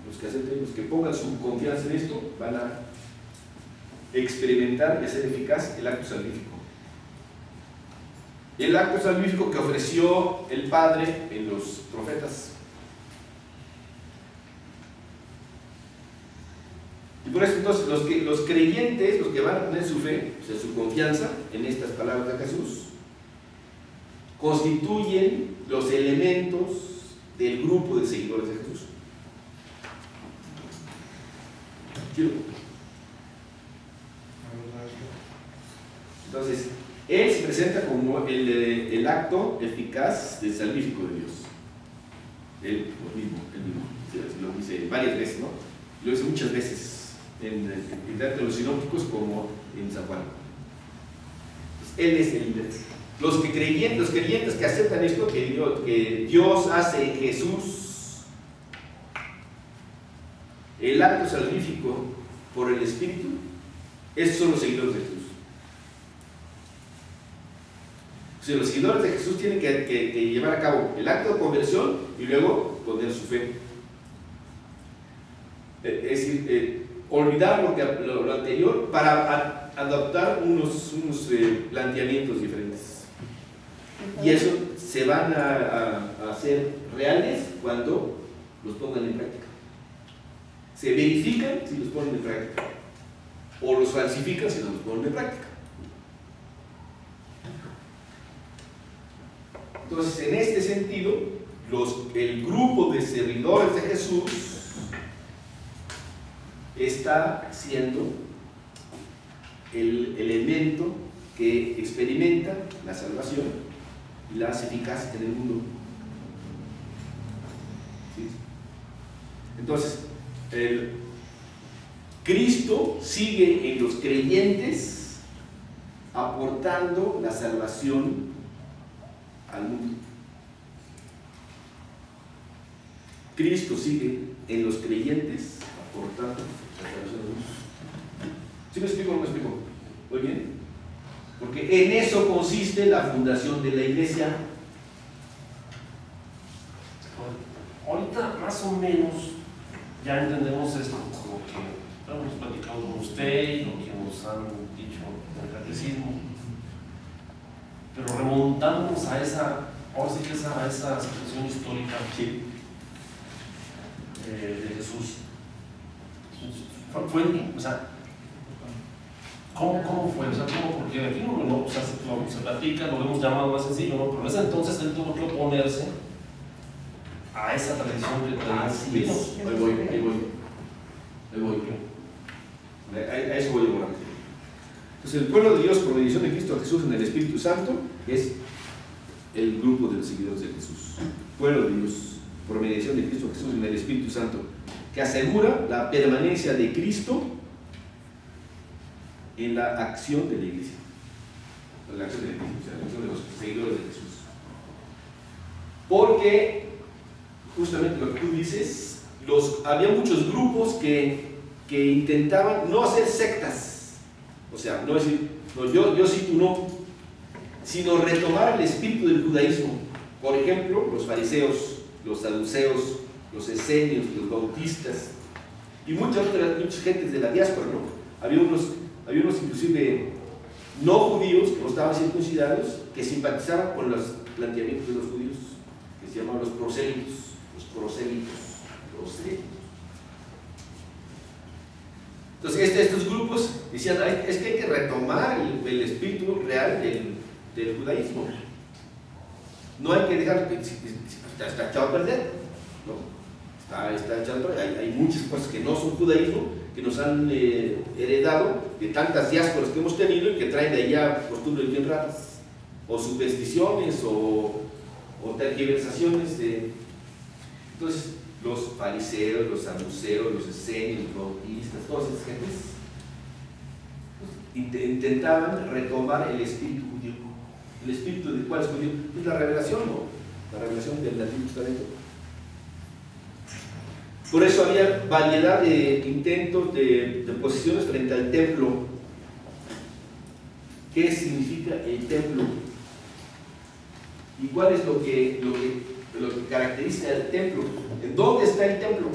A: Los que acepten, los que pongan su confianza en esto, van a experimentar y hacer eficaz el acto salvífico. El acto salvífico que ofreció el Padre en los profetas. Y por eso entonces los creyentes, los que van a poner su fe, o sea, su confianza en estas palabras de Jesús, constituyen los elementos del grupo de seguidores de Jesús. ¿Sí? Entonces, Él se presenta como el acto eficaz del salvífico de Dios. Él mismo. Lo dice varias veces, ¿no? Lo dice muchas veces tanto en los sinópticos como en San Juan. Entonces, Él es el líder. Los creyentes que aceptan esto, que Dios hace en Jesús el acto salvífico por el Espíritu, esos son los seguidores de Jesús. O sea, los seguidores de Jesús tienen que llevar a cabo el acto de conversión y luego poner su fe. Es decir, olvidar lo anterior para adoptar unos planteamientos diferentes. Y eso se van a hacer reales cuando los pongan en práctica. Se verifican si los ponen en práctica, o los falsifican si no los ponen en práctica. Entonces, en este sentido, el grupo de servidores de Jesús está siendo el elemento que experimenta la salvación y la hace eficaz en el mundo. ¿Sí? Entonces, Cristo sigue en los creyentes aportando la salvación al mundo. Cristo sigue en los creyentes aportando la salvación al mundo. ¿Sí me explico o no me explico? ¿Muy bien? Porque en eso consiste la fundación de la iglesia.
G: Ahorita más o menos ya entendemos esto, lo que hemos platicado con usted y lo que nos han dicho en el catecismo, pero remontándonos a esa situación histórica de Jesús. O sea, ¿cómo fue? O sea, porque aquí o sea, se platica, lo hemos llamado más sencillo, ¿no? Pero en ese entonces él tuvo que oponerse a esa tradición que traía sus vinos.
A: Ahí voy. A eso voy ahora. Entonces, el pueblo de Dios, por mediación de Cristo Jesús en el Espíritu Santo, es el grupo de los seguidores de Jesús. Pueblo de Dios, por mediación de Cristo Jesús en el Espíritu Santo, que asegura la permanencia de Cristo en la acción de la iglesia. La acción de la iglesia, o sea, la acción de los seguidores de Jesús. Porque, justamente lo que tú dices, había muchos grupos que intentaban no hacer sectas, o sea, no decir, no, yo sí, tú no, sino retomar el espíritu del judaísmo. Por ejemplo, los fariseos, los saduceos, los esenios, los bautistas y muchas gentes de la diáspora, ¿no? Había unos inclusive no judíos que no estaban circuncidados que simpatizaban con los planteamientos de los judíos, que se llamaban los prosélitos. Entonces estos grupos decían, es que hay que retomar el espíritu real del judaísmo. No hay que dejar, está echado a perder, ¿no? Está echado a perder. Hay muchas cosas que no son judaísmo, que nos han heredado de tantas diásporas que hemos tenido y que traen de allá costumbres bien raras, o supersticiones, o tergiversaciones de... Entonces, los fariseos, los saduceos, los esenios, los bautistas, todas esas gentes intentaban retomar el espíritu judío. ¿El espíritu de cuál es judío? Es la revelación, ¿no? La revelación del Antiguo Testamento. Por eso había variedad de intentos de posiciones frente al templo. ¿Qué significa el templo? ¿Y cuál es lo que caracteriza el templo? ¿En dónde está el templo?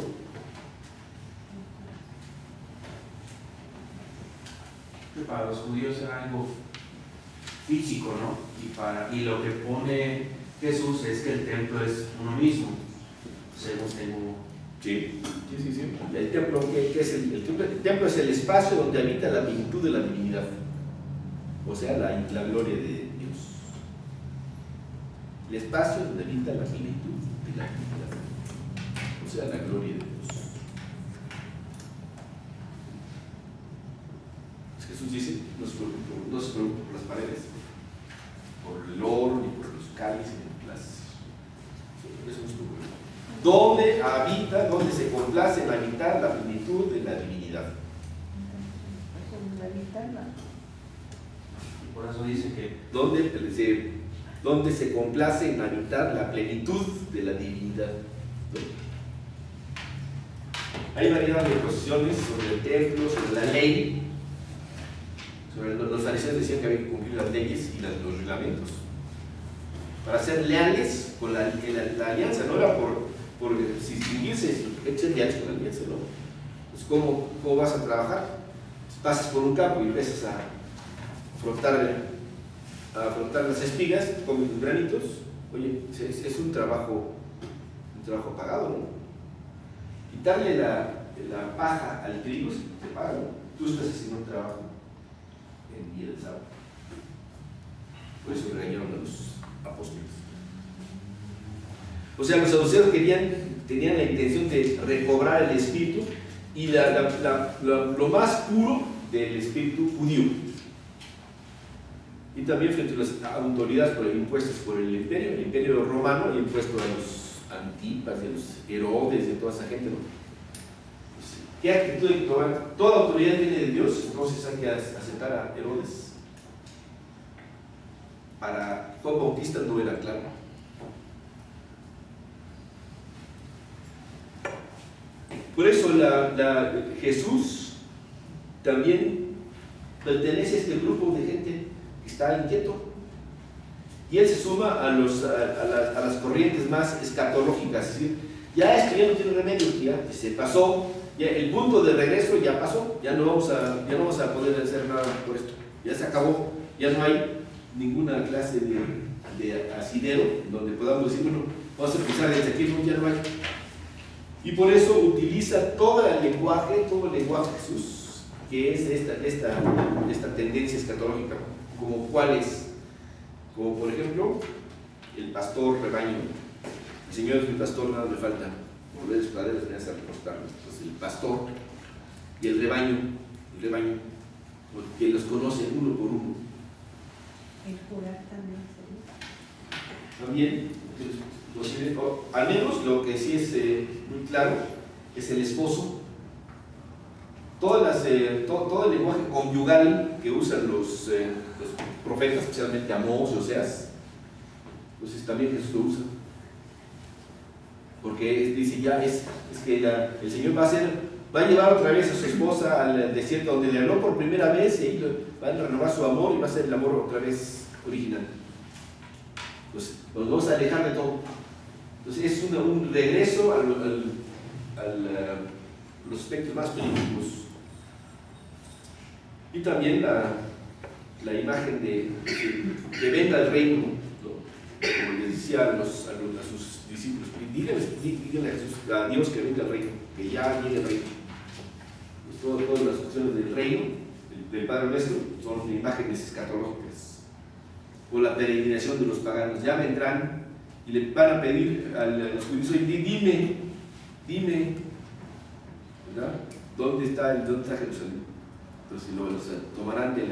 E: Que para los judíos era algo físico, ¿no? Y lo que pone Jesús es que el templo es uno mismo, según tengo.
A: Sí. El templo, ¿qué es el templo? El templo es el espacio donde habita la plenitud de la divinidad, o sea, la gloria de Dios. El espacio donde habita la plenitud de la divinidad, o sea, la gloria de Dios. Jesús dice, no se preocupe por las paredes, por el oro, ni por los cálices, ni por las... Eso no se preocupe. ¿Dónde habita, dónde se complace en habitar la plenitud de la divinidad?
E: Y por eso dice que
A: ¿Dónde se complace en habitar la plenitud de la divinidad? Hay variedad de posiciones sobre el templo, sobre la ley. Los fariseos decían que había que cumplir las leyes y los reglamentos para ser leales con la alianza, no era por distinguirse, ser leales con la alianza, ¿no? Pues ¿cómo vas a trabajar? Pasas por un campo y empiezas a afrontar las espigas, comes los granitos. Oye, es un trabajo pagado, ¿no? Quitarle la paja al trigo se paga, ¿no? Tú estás haciendo un trabajo en día del sábado. Por eso regañaron a los apóstoles. O sea, los saduceos tenían la intención de recobrar el espíritu y lo más puro del espíritu judío. Y también frente a las autoridades impuestas por el imperio romano, impuesto a los Antipas, a los Herodes, de toda esa gente, ¿no? Pues, ¿qué actitud hay que tomar? Toda autoridad viene de Dios, entonces hay que aceptar a Herodes. Para Juan Bautista no era claro. Por eso Jesús también pertenece a este grupo de gente que está inquieto. Y él se suma a las corrientes más escatológicas. Es decir, ya esto ya no tiene remedio, ya se pasó, ya el punto de regreso ya pasó, ya no vamos a poder hacer nada por esto. Ya se acabó, ya no hay ninguna clase de asidero donde podamos decir, bueno, vamos a empezar desde aquí, no, ya no hay. Y por eso utiliza todo el lenguaje Jesús, que es esta tendencia escatológica, como cuáles, como por ejemplo, el pastor rebaño. El Señor es mi pastor, nada me falta, volver a sus praderas, venir a recostarlos. Entonces el pastor y el rebaño, que los conoce uno por uno.
D: El curar también
A: También, al menos lo que sí es muy claro es el esposo. Todo el lenguaje conyugal que usan los profetas, especialmente Amós y Oseas, pues también Jesús lo usa. Porque dice ya es que el Señor va a llevar otra vez a su esposa al desierto donde le habló por primera vez, y ahí va a renovar su amor y va a ser el amor otra vez original. Pues nos vamos a alejar de todo. Entonces es un regreso a los aspectos más primitivos. Y también la imagen de que venga el reino, ¿no? Como les decía a sus discípulos, díganle a Dios que venga el reino, que ya llegue el reino. Pues todas las cuestiones del reino, del Padre Nuestro, son imágenes escatológicas. O la peregrinación de los paganos, ya vendrán y le van a pedir a los judíos, dime, ¿verdad? ¿Dónde está Jerusalén? Entonces los tomarán de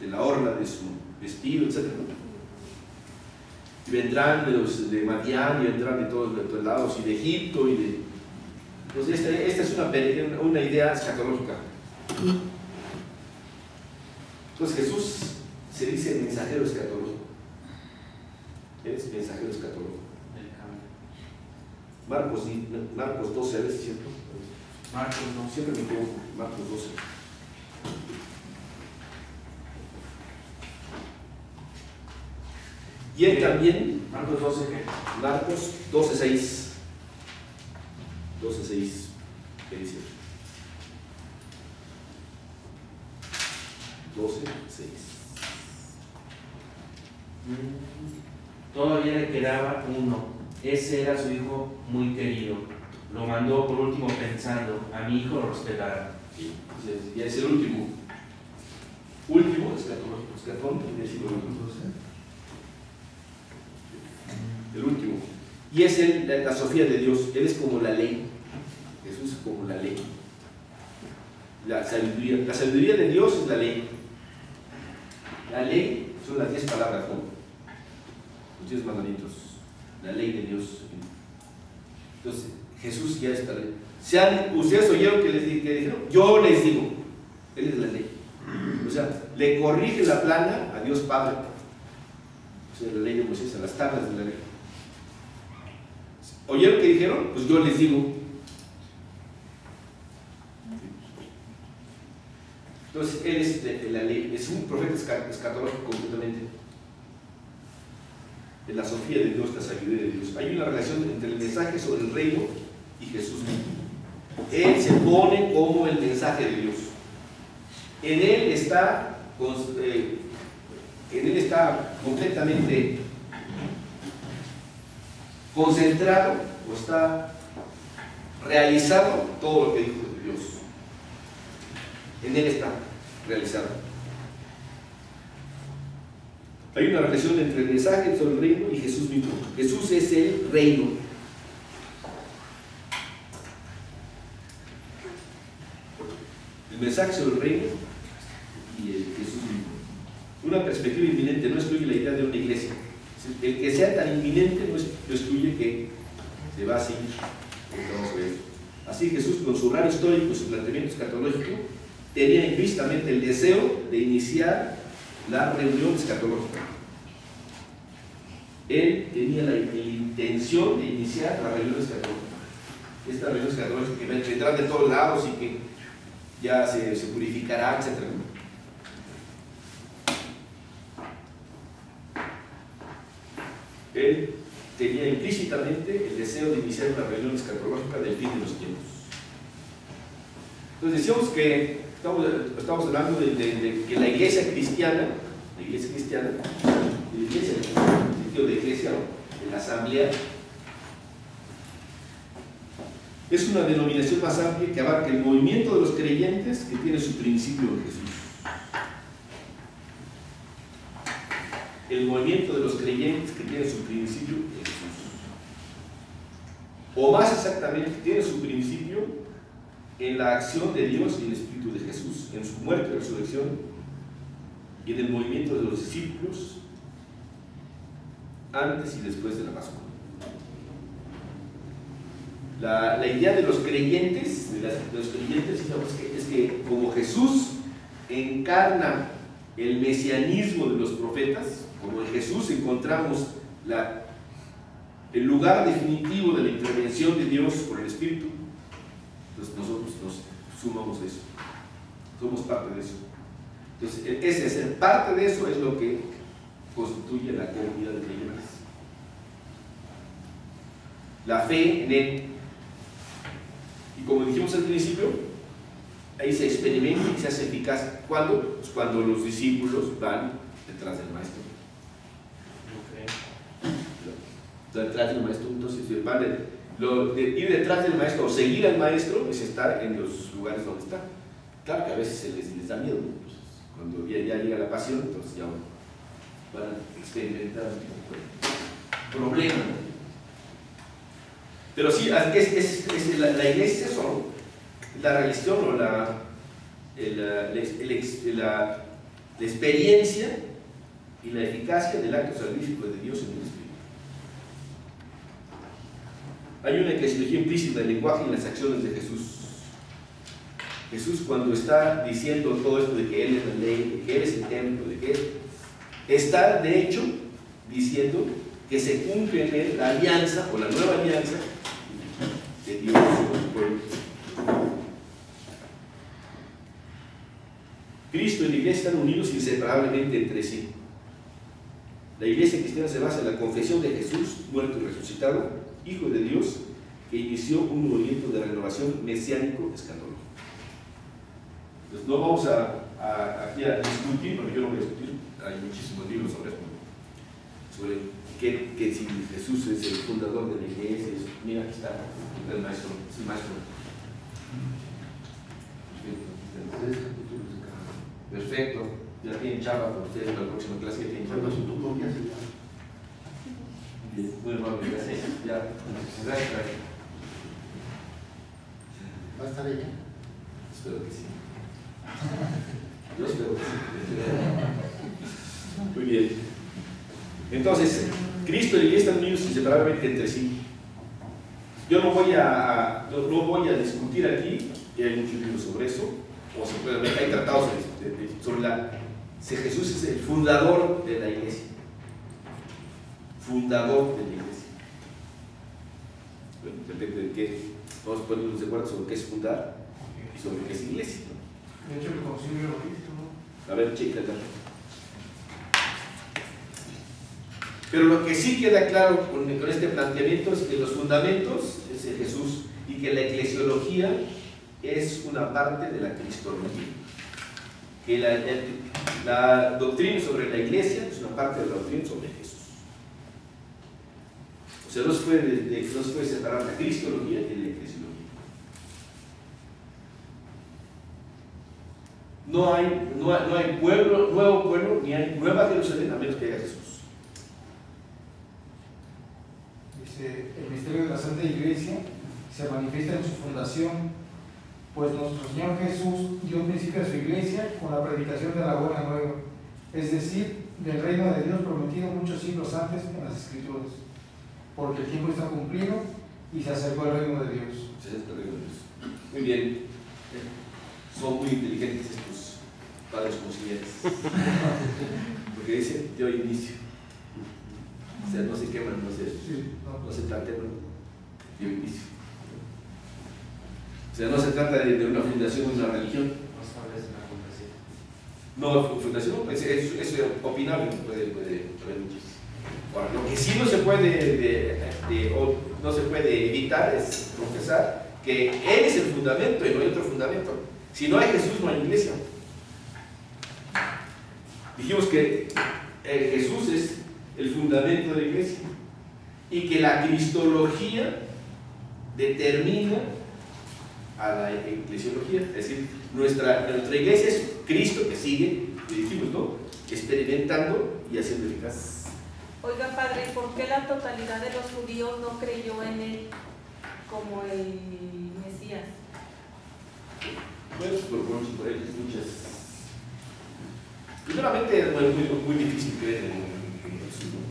A: la orla de su vestido, etc. Y vendrán de Madián, y vendrán de todos lados, y de Egipto, Entonces esta es una idea escatológica. Entonces Jesús se dice mensajero escatológico. Es mensajero escatológico. Marcos 12, a ver si es cierto.
E: Marcos no.
A: Siempre me equivoco. Marcos 12. Y él también,
E: Marcos 12, ¿qué?
A: Marcos 12:6. 12:6. ¿Qué dice? 12:6.
E: Todavía le quedaba uno. Ese era su hijo muy querido. Lo mandó por último pensando, a mi hijo lo respetará.
A: Sí, entonces, ya es el último. Último, escatón, el último. Y es la Sofía de Dios. Él es como la ley. Jesús es como la ley. La sabiduría de Dios es la ley. La ley son las 10 palabras, ¿no? Los 10 mandamientos. La ley de Dios. Entonces, Jesús ya está. Ustedes oyeron que dijeron, yo les digo, Él es la ley. O sea, le corrige la plana a Dios Padre. O sea, la ley de Moisés, a las tablas de la ley. ¿Oyeron que dijeron? Pues yo les digo. Entonces, Él es la ley, es un profeta escatológico completamente. De la Sofía de Dios, la sabiduría de Dios. Hay una relación entre el mensaje sobre el reino y Jesús mismo. Él se pone como el mensaje de Dios. En Él está completamente concentrado o está realizado todo lo que dijo Dios. En Él está realizado. Hay una relación entre el mensaje sobre el reino y Jesús mismo. Jesús es el reino. El mensaje sobre el reino y el Jesús mismo. Una perspectiva inminente no excluye la idea de una iglesia. El que sea tan inminente no excluye que se va a seguir. Así Jesús, con su raro histórico y su planteamiento escatológico, tenía implícitamente el deseo de iniciar la reunión escatológica. Él tenía la intención de iniciar la reunión escatológica. Esta reunión escatológica que vendrá de todos lados y que ya se purificará, etc. Él tenía implícitamente el deseo de iniciar una reunión escatológica del fin de los tiempos. Entonces decíamos que estamos hablando de que la iglesia cristiana, en el sentido de iglesia, de la asamblea, es una denominación más amplia que abarca el movimiento de los creyentes que tiene su principio en Jesús. El movimiento de los creyentes que tiene su principio en Jesús. O más exactamente, tiene su principio en la acción de Dios y el Espíritu de Jesús, en su muerte y resurrección, y en el movimiento de los discípulos antes y después de la Pascua. La idea de los creyentes, es que como Jesús encarna el mesianismo de los profetas, como en Jesús encontramos el lugar definitivo de la intervención de Dios por el Espíritu, entonces nosotros nos sumamos a eso, somos parte de eso. Entonces, ese ser parte de eso es lo que constituye la comunidad de creyentes. La fe en Él. Y como dijimos al principio, ahí se experimenta y se hace eficaz. ¿Cuándo? Pues cuando los discípulos van detrás del maestro. Detrás del maestro, entonces ir detrás del maestro o seguir al maestro es estar en los lugares donde está. Claro que a veces les da miedo, ¿no? Pues cuando ya llega la pasión, entonces ya van a experimentar un problema, ¿no? Pero sí, la iglesia es eso, ¿no? La religión o la experiencia y la eficacia del acto salvífico de Dios en el Espíritu. Hay una eclesiología implícita del lenguaje y en las acciones de Jesús. Jesús, cuando está diciendo todo esto de que Él es la ley, de que Él es el templo, de que Él está de hecho diciendo que se cumple en Él la alianza o la nueva alianza de Dios con su pueblo. Cristo y la iglesia están unidos inseparablemente entre sí. La iglesia cristiana se basa en la confesión de Jesús, muerto y resucitado, Hijo de Dios, que inició un movimiento de renovación mesiánico escatológico. Entonces, no vamos aquí a discutir, porque yo no voy a discutir, hay muchísimos libros sobre esto, sobre que si Jesús es el fundador de la iglesia. Mira, aquí está el maestro, es el maestro. Perfecto, ya tienen chava para ustedes para la próxima clase, ya tienen chava. Bien, muy amable, gracias. Ya, gracias.
B: ¿Va a estar ella?
A: Espero que sí. Yo espero que sí. Muy bien. Entonces, Cristo y la iglesia están unidos inseparablemente entre sí. Yo no voy a discutir aquí, y hay muchos libros sobre eso, o se puede ver, hay tratados sobre si Jesús es el fundador de la iglesia. Fundador de la iglesia. Bueno, depende de qué, vamos a ponernos de acuerdo sobre qué es fundar y sobre qué es iglesia, ¿no?
B: De hecho, el concilio lo dice, ¿no?
A: A ver, chécala. Pero lo que sí queda claro con este planteamiento es que los fundamentos es el Jesús y que la eclesiología es una parte de la cristología. Que la doctrina sobre la iglesia es una parte de la doctrina sobre Jesús. O sea, no se puede separar la cristología de la eclesiología. No hay nuevo pueblo, ni hay nueva Jerusalén, a menos que haya Jesús.
B: Dice, el misterio de la Santa Iglesia se manifiesta en su fundación, pues nuestro Señor Jesús dio un principio a su iglesia con la predicación de la buena nueva, es decir, del reino de Dios prometido muchos siglos antes en las Escrituras, porque el tiempo está cumplido y se acercó el reino de Dios.
A: Se acerca el reino de Dios. Muy bien. Son muy inteligentes estos padres conciliares. Porque dicen, dio inicio. O sea, no se queman, no se tanteman, dio inicio. O sea, no se trata de una fundación de una religión. No, fundación es opinable, puede haber muchos. Ahora, lo que sí no se puede no se puede evitar es confesar que Él es el fundamento y no hay otro fundamento. Si no hay Jesús, no hay iglesia. Dijimos que Jesús es el fundamento de la iglesia y que la cristología determina a la eclesiología, es decir, nuestra iglesia es Cristo que sigue, dijimos, ¿no?, experimentando y haciendo eficaz.
C: Oiga, padre, ¿por qué la totalidad de los judíos no creyó en él como el Mesías?
A: Bueno, por ellos muchas. Primeramente era muy difícil creer en Jesús, ¿no?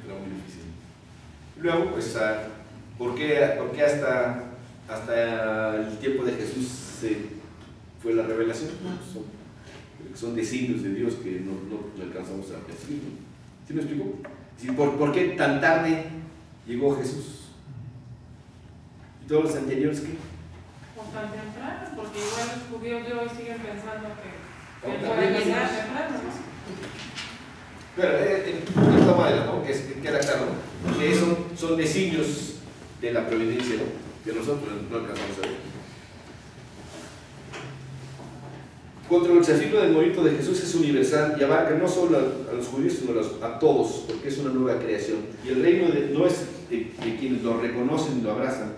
A: Era muy difícil. Luego, pues, ¿por qué hasta el tiempo de Jesús fue la revelación? Son designios de Dios que no alcanzamos a percibir. ¿Sí me explico? ¿Por qué tan tarde llegó Jesús? ¿Y todos los anteriores qué?
H: Pues tan temprano, porque igual los judíos de hoy siguen pensando que
A: También
H: puede llegar
A: Jesús.
H: temprano, ¿no?
A: Pero en esta manera, ¿no?, que queda claro, ¿no?, que son designios de la providencia, ¿no?, que nosotros no alcanzamos a ver. Contra el desafío del movimiento de Jesús es universal y abarca no solo a los judíos, sino a todos, porque es una nueva creación. Y el reino no es de quienes lo reconocen y lo abrazan.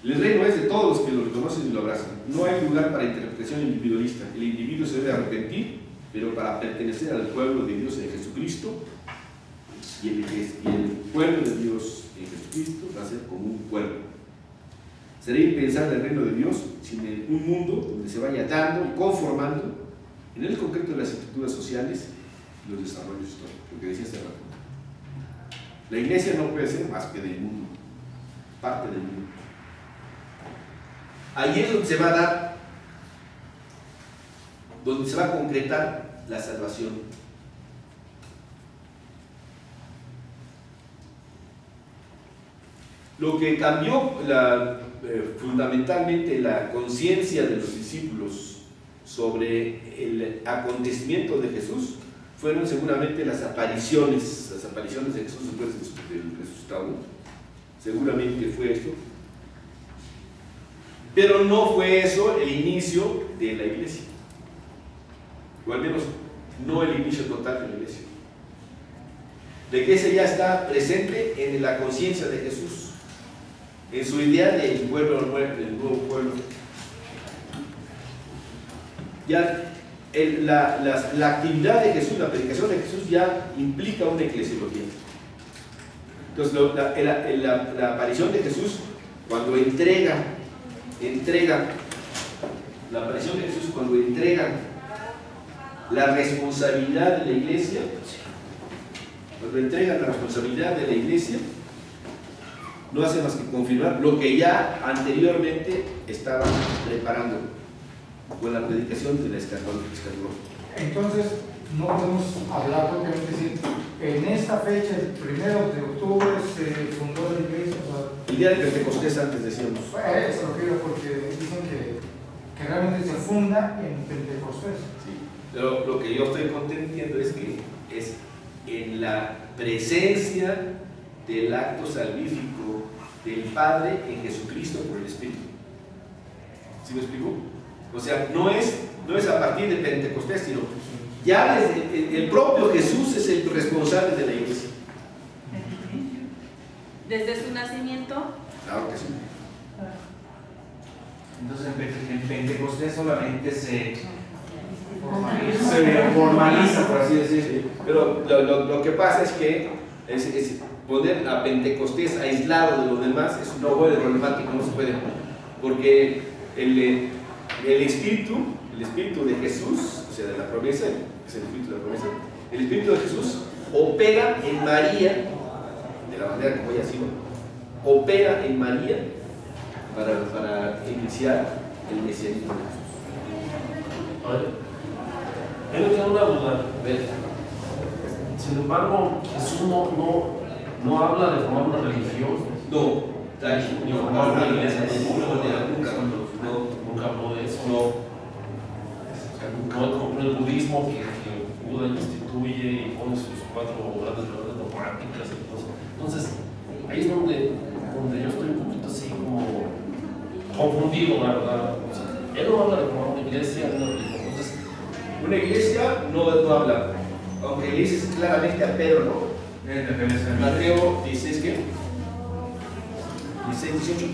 A: El reino es de todos los que lo reconocen y lo abrazan. No hay lugar para interpretación individualista. El individuo se debe arrepentir, pero para pertenecer al pueblo de Dios en Jesucristo, y el pueblo de Dios en Jesucristo va a ser como un pueblo. Sería impensable el reino de Dios sin un mundo donde se vaya dando y conformando, en el concreto de las estructuras sociales y los desarrollos históricos, lo que decía hace rato. La iglesia no puede ser más que del mundo, parte del mundo. Ahí es donde se va a dar, donde se va a concretar la salvación. Lo que cambió fundamentalmente la conciencia de los discípulos sobre el acontecimiento de Jesús fueron seguramente las apariciones de Jesús después del resucitado. Seguramente fue esto. Pero no fue eso el inicio de la iglesia. O al menos no el inicio total de la iglesia. La iglesia ya está presente en la conciencia de Jesús, en su idea del pueblo nuevo, del nuevo pueblo. Ya la actividad de Jesús, la predicación de Jesús ya implica una eclesiología. Entonces la aparición de Jesús cuando entrega la aparición de Jesús cuando entrega la responsabilidad de la iglesia, no hace más que confirmar lo que ya anteriormente estaban preparando con la predicación de la escatología.
B: Entonces, no podemos hablar propiamente decir, en esta fecha, el 1 de octubre, se fundó la iglesia. O sea,
A: el día de Pentecostés, antes decíamos.
B: Eso lo quiero, porque dicen que realmente se funda en Pentecostés.
A: Sí. Pero lo que yo estoy contendiendo es que es en la presencia del acto salvífico del Padre en Jesucristo por el Espíritu. ¿Sí me explico? O sea, no es a partir de Pentecostés, sino ya desde el propio Jesús es el responsable de la iglesia.
C: ¿Desde su nacimiento?
A: Claro que sí.
E: Entonces en Pentecostés solamente se formaliza, por así decirlo.
A: Sí. Pero lo que pasa es que es poner a Pentecostés aislado de los demás es un poco problemático, no se puede, porque el espíritu de Jesús, o sea, de la promesa, es el espíritu de la promesa, el espíritu de Jesús opera en María, de la manera como ella ha sido, opera en María para iniciar el mesianismo de Jesús.
G: A ver, yo tengo una duda. Sin embargo, Jesús no habla de formar una religión.
A: No,
G: Ni formar una iglesia.
A: Nunca
G: habló de eso.
A: no.
G: Como el budismo que Buda instituye y pone sus 4 grandes verdades dogmáticas y todo eso. Entonces, ahí es donde yo estoy un poquito así como confundido, la verdad. O sea, él no habla de formar una iglesia, una religión. Entonces,
A: Una iglesia no habla, aunque le dices claramente a Pedro, ¿no? Mateo 16, ¿qué? 16, 18.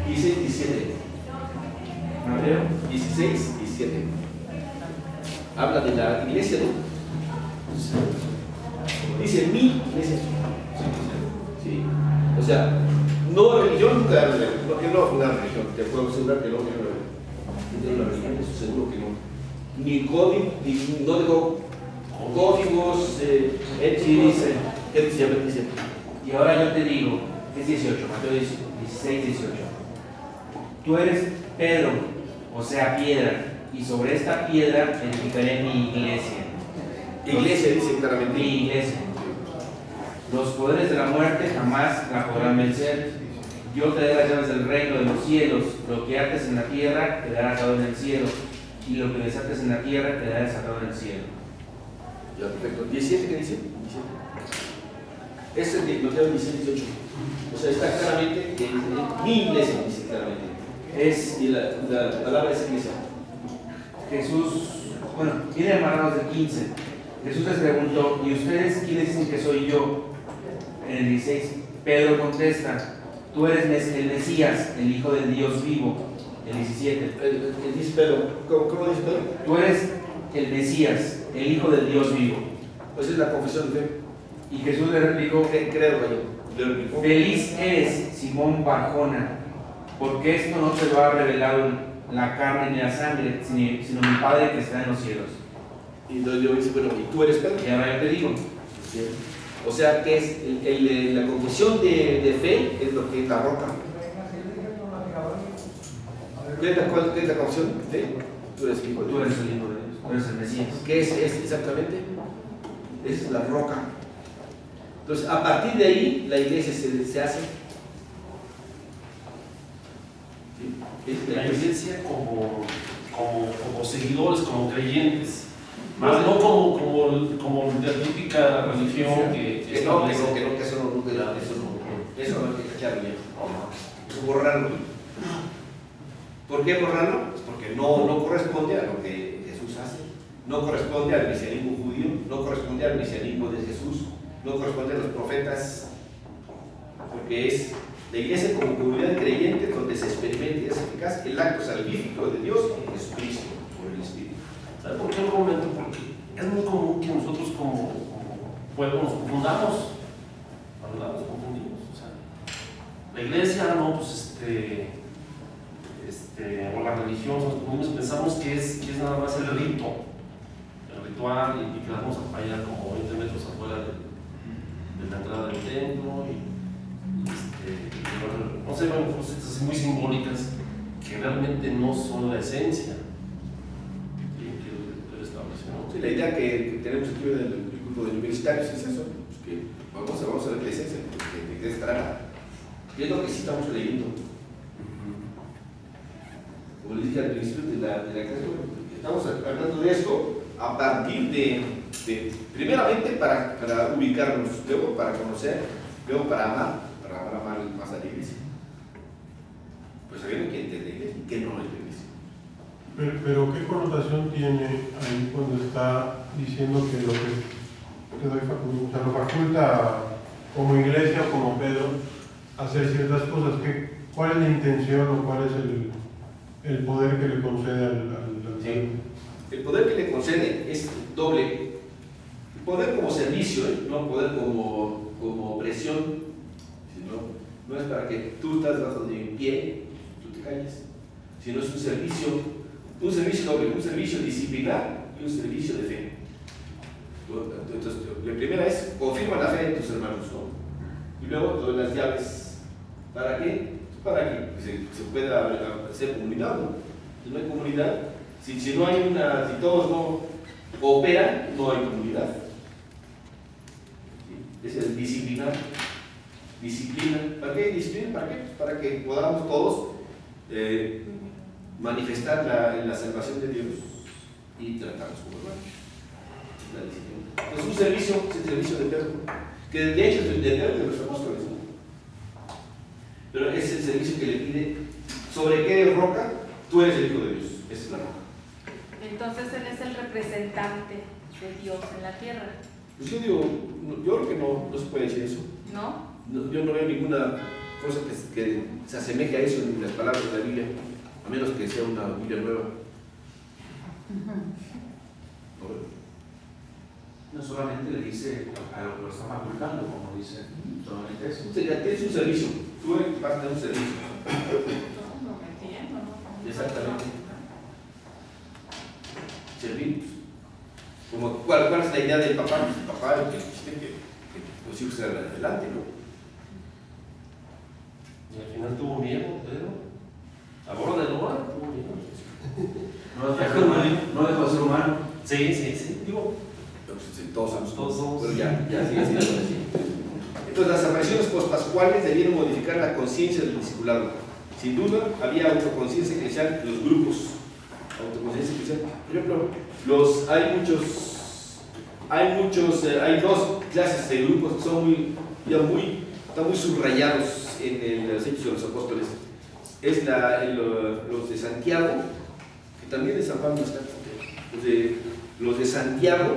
A: 16, 17. Mateo 16, 17. Habla de la iglesia, ¿no? Dice mi iglesia. Sí. O sea, no religión, nunca él no va a fundar religión. Te puedo asegurar que no tiene una religión, eso seguro que no. Ni código, no dejó códigos éticos. ¿Qué dice?
E: Y ahora yo te digo, es 18, Mateo 16, 18. Tú eres Pedro, o sea, piedra, y sobre esta piedra edificaré mi iglesia.
A: Iglesia dice claramente.
E: Mi iglesia. Los poderes de la muerte jamás la podrán vencer. Yo te daré las llaves del reino de los cielos. Lo que ates en la tierra quedará atado en el cielo, y lo que desates en la tierra quedará desatado en el cielo.
A: Ya, perfecto. ¿17 qué dice? 17. Este es de Mateo 16, 18. O sea, está claramente en mi iglesia, dice claramente. Y la palabra es iglesia.
E: Jesús, bueno, viene en Marcos del 15. Jesús les preguntó, ¿y ustedes quiénes dicen que soy yo? En el 16, Pedro contesta, tú eres el Mesías, el Hijo del Dios vivo. El 17.
A: Dice Pedro, ¿cómo dice Pedro?
E: Tú eres el Mesías, el Hijo del Dios vivo.
A: Pues es la confesión de fe.
E: Y Jesús le replicó,
A: Creo, le replicó.
E: feliz eres, Simón Barjona, porque esto no te lo ha revelado la carne ni la sangre, sino mi Padre que está en los cielos.
A: Y entonces yo dice, bueno, ¿y tú eres Pedro?
E: Y ahora yo te digo.
A: Sí. O sea, que es la confesión de fe es lo que es la roca. ¿Qué es la confesión de fe? Tú eres el Hijo de Dios.
E: Tú eres el Hijo de Dios, tú eres el Mesías.
A: ¿Qué es exactamente? Es la roca. Entonces, a partir de ahí, la iglesia se hace. ¿Sí?
G: la iglesia como seguidores, como creyentes, Más no como la típica religión que
A: eso no, eso no hay que cacharlo ya. Eso borrarlo. ¿Por qué borrarlo? Pues porque no corresponde a lo que Jesús hace. No corresponde al mesianismo judío, no corresponde al mesianismo de Jesús, no corresponde a los profetas, porque es la iglesia como comunidad creyente donde se experimenta y es eficaz el acto salvífico de Dios en Jesucristo por el Espíritu.
G: ¿Sabe por qué lo comento? Porque es muy común que nosotros como pueblo nos confundamos. La verdad, nos confundimos. O sea, la iglesia, no, pues o la religión, nos confundimos, pensamos que es nada más el rito, el ritual, y que la vamos a fallar como 20 metros afuera de la entrada del templo, no sé, bueno, cosas así muy simbólicas que realmente no son la esencia del establecimiento.
A: Sí, la idea que tenemos aquí del grupo de universitarios es eso, pues que vamos a ver la esencia, de qué estará. Y es lo que sí estamos leyendo. Como les dije al principio de la clase, estamos hablando de esto a partir de primeramente para ubicarnos, luego para conocer, luego para amar más a la iglesia. Pues sabiendo quién es la iglesia y qué no es la iglesia.
F: Pero ¿qué connotación tiene ahí cuando está diciendo que lo que te doy facultad, lo faculta como iglesia, como Pedro, hacer ciertas cosas? ¿Cuál es la intención o cuál es el poder que le concede al
A: sí. El poder que le concede es doble. El poder como servicio, no poder como presión. No es para que tú estás bajo de mi pie, tú te calles, sino es un servicio doble, un servicio disciplinar y un servicio de fe. Entonces, la primera es confirma la fe de tus hermanos, ¿no? Y luego todas las llaves. ¿Para qué? Para que se pueda hacer comunidad, ¿no? Si no hay comunidad, si todos no cooperan, no hay comunidad. ¿Sí? Es el disciplinar. Disciplina. ¿Para qué disciplina? ¿Para qué? Pues para que podamos todos manifestar la salvación de Dios y tratarnos como hermanos. La disciplina. Es un servicio, es el servicio de Pedro, que de hecho es el deber de los apóstoles, ¿no? Pero es el servicio que le pide: ¿sobre qué roca? Tú eres el Hijo de Dios. Esa es la roca.
C: Entonces él es el representante de Dios en la tierra.
A: Pues yo creo que no se puede decir eso.
C: ¿No?
A: Yo no veo ninguna cosa que se asemeje a eso en las palabras de la Biblia, a menos que sea una Biblia nueva.
E: No solamente le dice a lo que lo está facultando, como dice, solamente eso.
A: Tienes un servicio, tú vas a tener un servicio.
H: Lo metiendo, ¿no?
A: Exactamente. Servir. ¿Cuál es la idea del papá? Pues el papá que los hijos se hagan adelante, ¿no?
G: Y al final tuvo miedo, Pedro. A borda de Noah tuvo miedo.
E: No dejó de ser humano.
G: Sí. Digo,
A: todos somos. Pero ya sigue siendo así. Entonces, las apariciones pospascuales debieron modificar la conciencia del discipulado. Sin duda, había autoconciencia eclesial en los grupos. Autoconciencia eclesial. Por ejemplo, hay dos clases de grupos que son están muy subrayados en los Hechos de los Apóstoles. Es los de Santiago, que también es San Pablo está. Los de Santiago,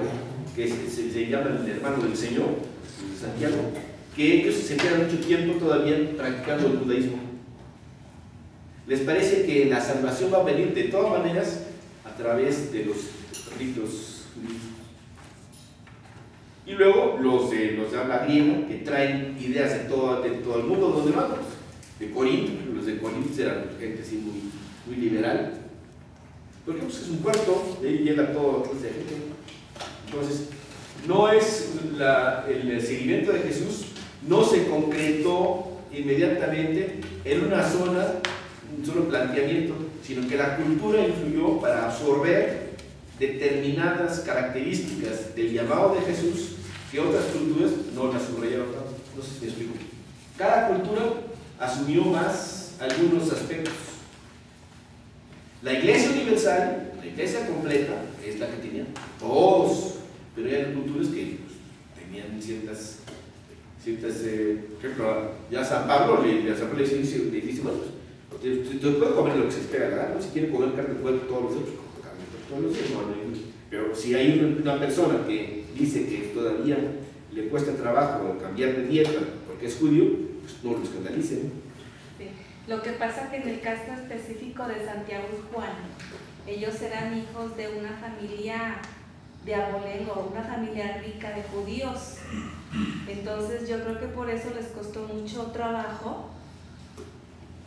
A: que se llaman el hermano del Señor, los de Santiago, que ellos se quedan mucho tiempo todavía practicando el judaísmo. Les parece que la salvación va a venir de todas maneras a través de los ritos judíos. Y luego los de habla griega, que traen ideas de todo el mundo donde van. De Corinto, los de Corinto eran gente así muy liberal. Porque pues, es un puerto, de ahí llega todo clase de gente. Entonces, no es el seguimiento de Jesús, no se concretó inmediatamente en una zona, un solo planteamiento, sino que la cultura influyó para absorber determinadas características del llamado de Jesús que otras culturas no las subrayaron tanto. No sé si me explico. Cada cultura asumió más algunos aspectos. La Iglesia Universal La iglesia completa es la que tenían todos, pero hay culturas que pues, tenían ciertas por ejemplo, ya San Pablo le dice, bueno, usted puede comer lo que se espera, ¿verdad? Si quiere comer carne de puerco todos los días, pues carne de puerco todos los días, no hay mucho. Pero si hay una persona que dice que todavía le cuesta trabajo cambiar de dieta porque es judío, pues no lo escandalicen.
C: Sí. Lo que pasa es que en el caso específico de Santiago y Juan, ellos eran hijos de una familia de abolengo, una familia rica de judíos. Entonces yo creo que por eso les costó mucho trabajo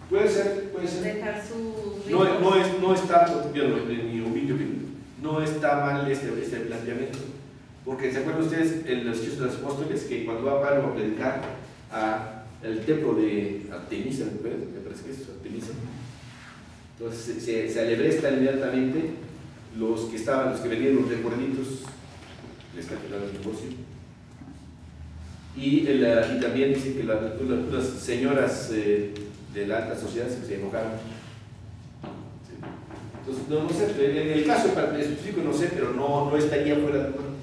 A: Puede ser.
C: dejar sus
A: No está, en mi humilde opinión, no está mal este planteamiento. Porque ¿se acuerdan ustedes en los Hechos de los Apóstoles que cuando va Pablo a predicar al templo de Artemisa, me parece que es Artemisa, entonces se alebresta inmediatamente los que venían los recuerditos, les cancelaron el negocio. Y también dicen que las señoras de la alta sociedad se enojaron. Sí. Entonces, no sé, en el caso específico no sé, pero no estaría fuera de acuerdo.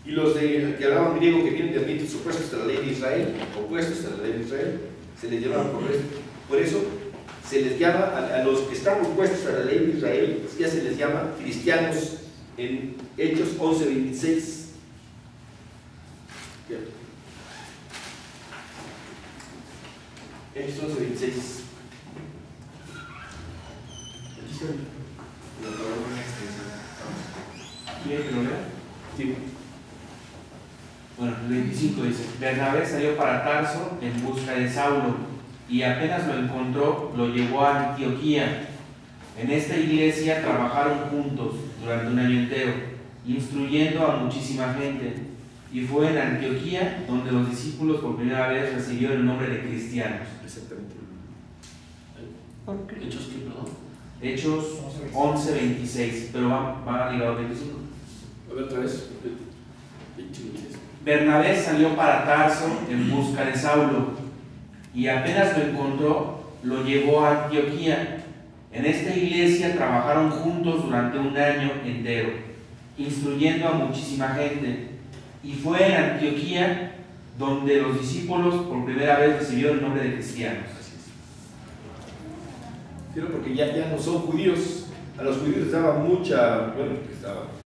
A: Y los que hablaban griego que vienen de ambientes opuestos a la ley de Israel, opuestos a la ley de Israel, se les llama por eso se les llama a los que están opuestos a la ley de Israel, ya se les llama cristianos en Hechos 11:26. Hechos 11:26.
E: ¿Quiere que lo lea?
A: Sí.
E: Bueno, el 25 dice: Bernabé salió para Tarso en busca de Saulo, y apenas lo encontró, lo llevó a Antioquía. En esta iglesia trabajaron juntos durante un año entero, instruyendo a muchísima gente. Y fue en Antioquía donde los discípulos por primera vez recibieron el nombre de cristianos.
A: Exactamente.
G: ¿Hechos qué, perdón?
E: Hechos 11:26, pero van ligado al 25.
A: A ver, otra vez. 26.
E: Bernabé salió para Tarso en busca de Saulo, y apenas lo encontró, lo llevó a Antioquía. En esta iglesia trabajaron juntos durante un año entero, instruyendo a muchísima gente. Y fue en Antioquía donde los discípulos por primera vez recibieron el nombre de cristianos.
A: Pero porque ya no son judíos, a los judíos les daba mucha, bueno,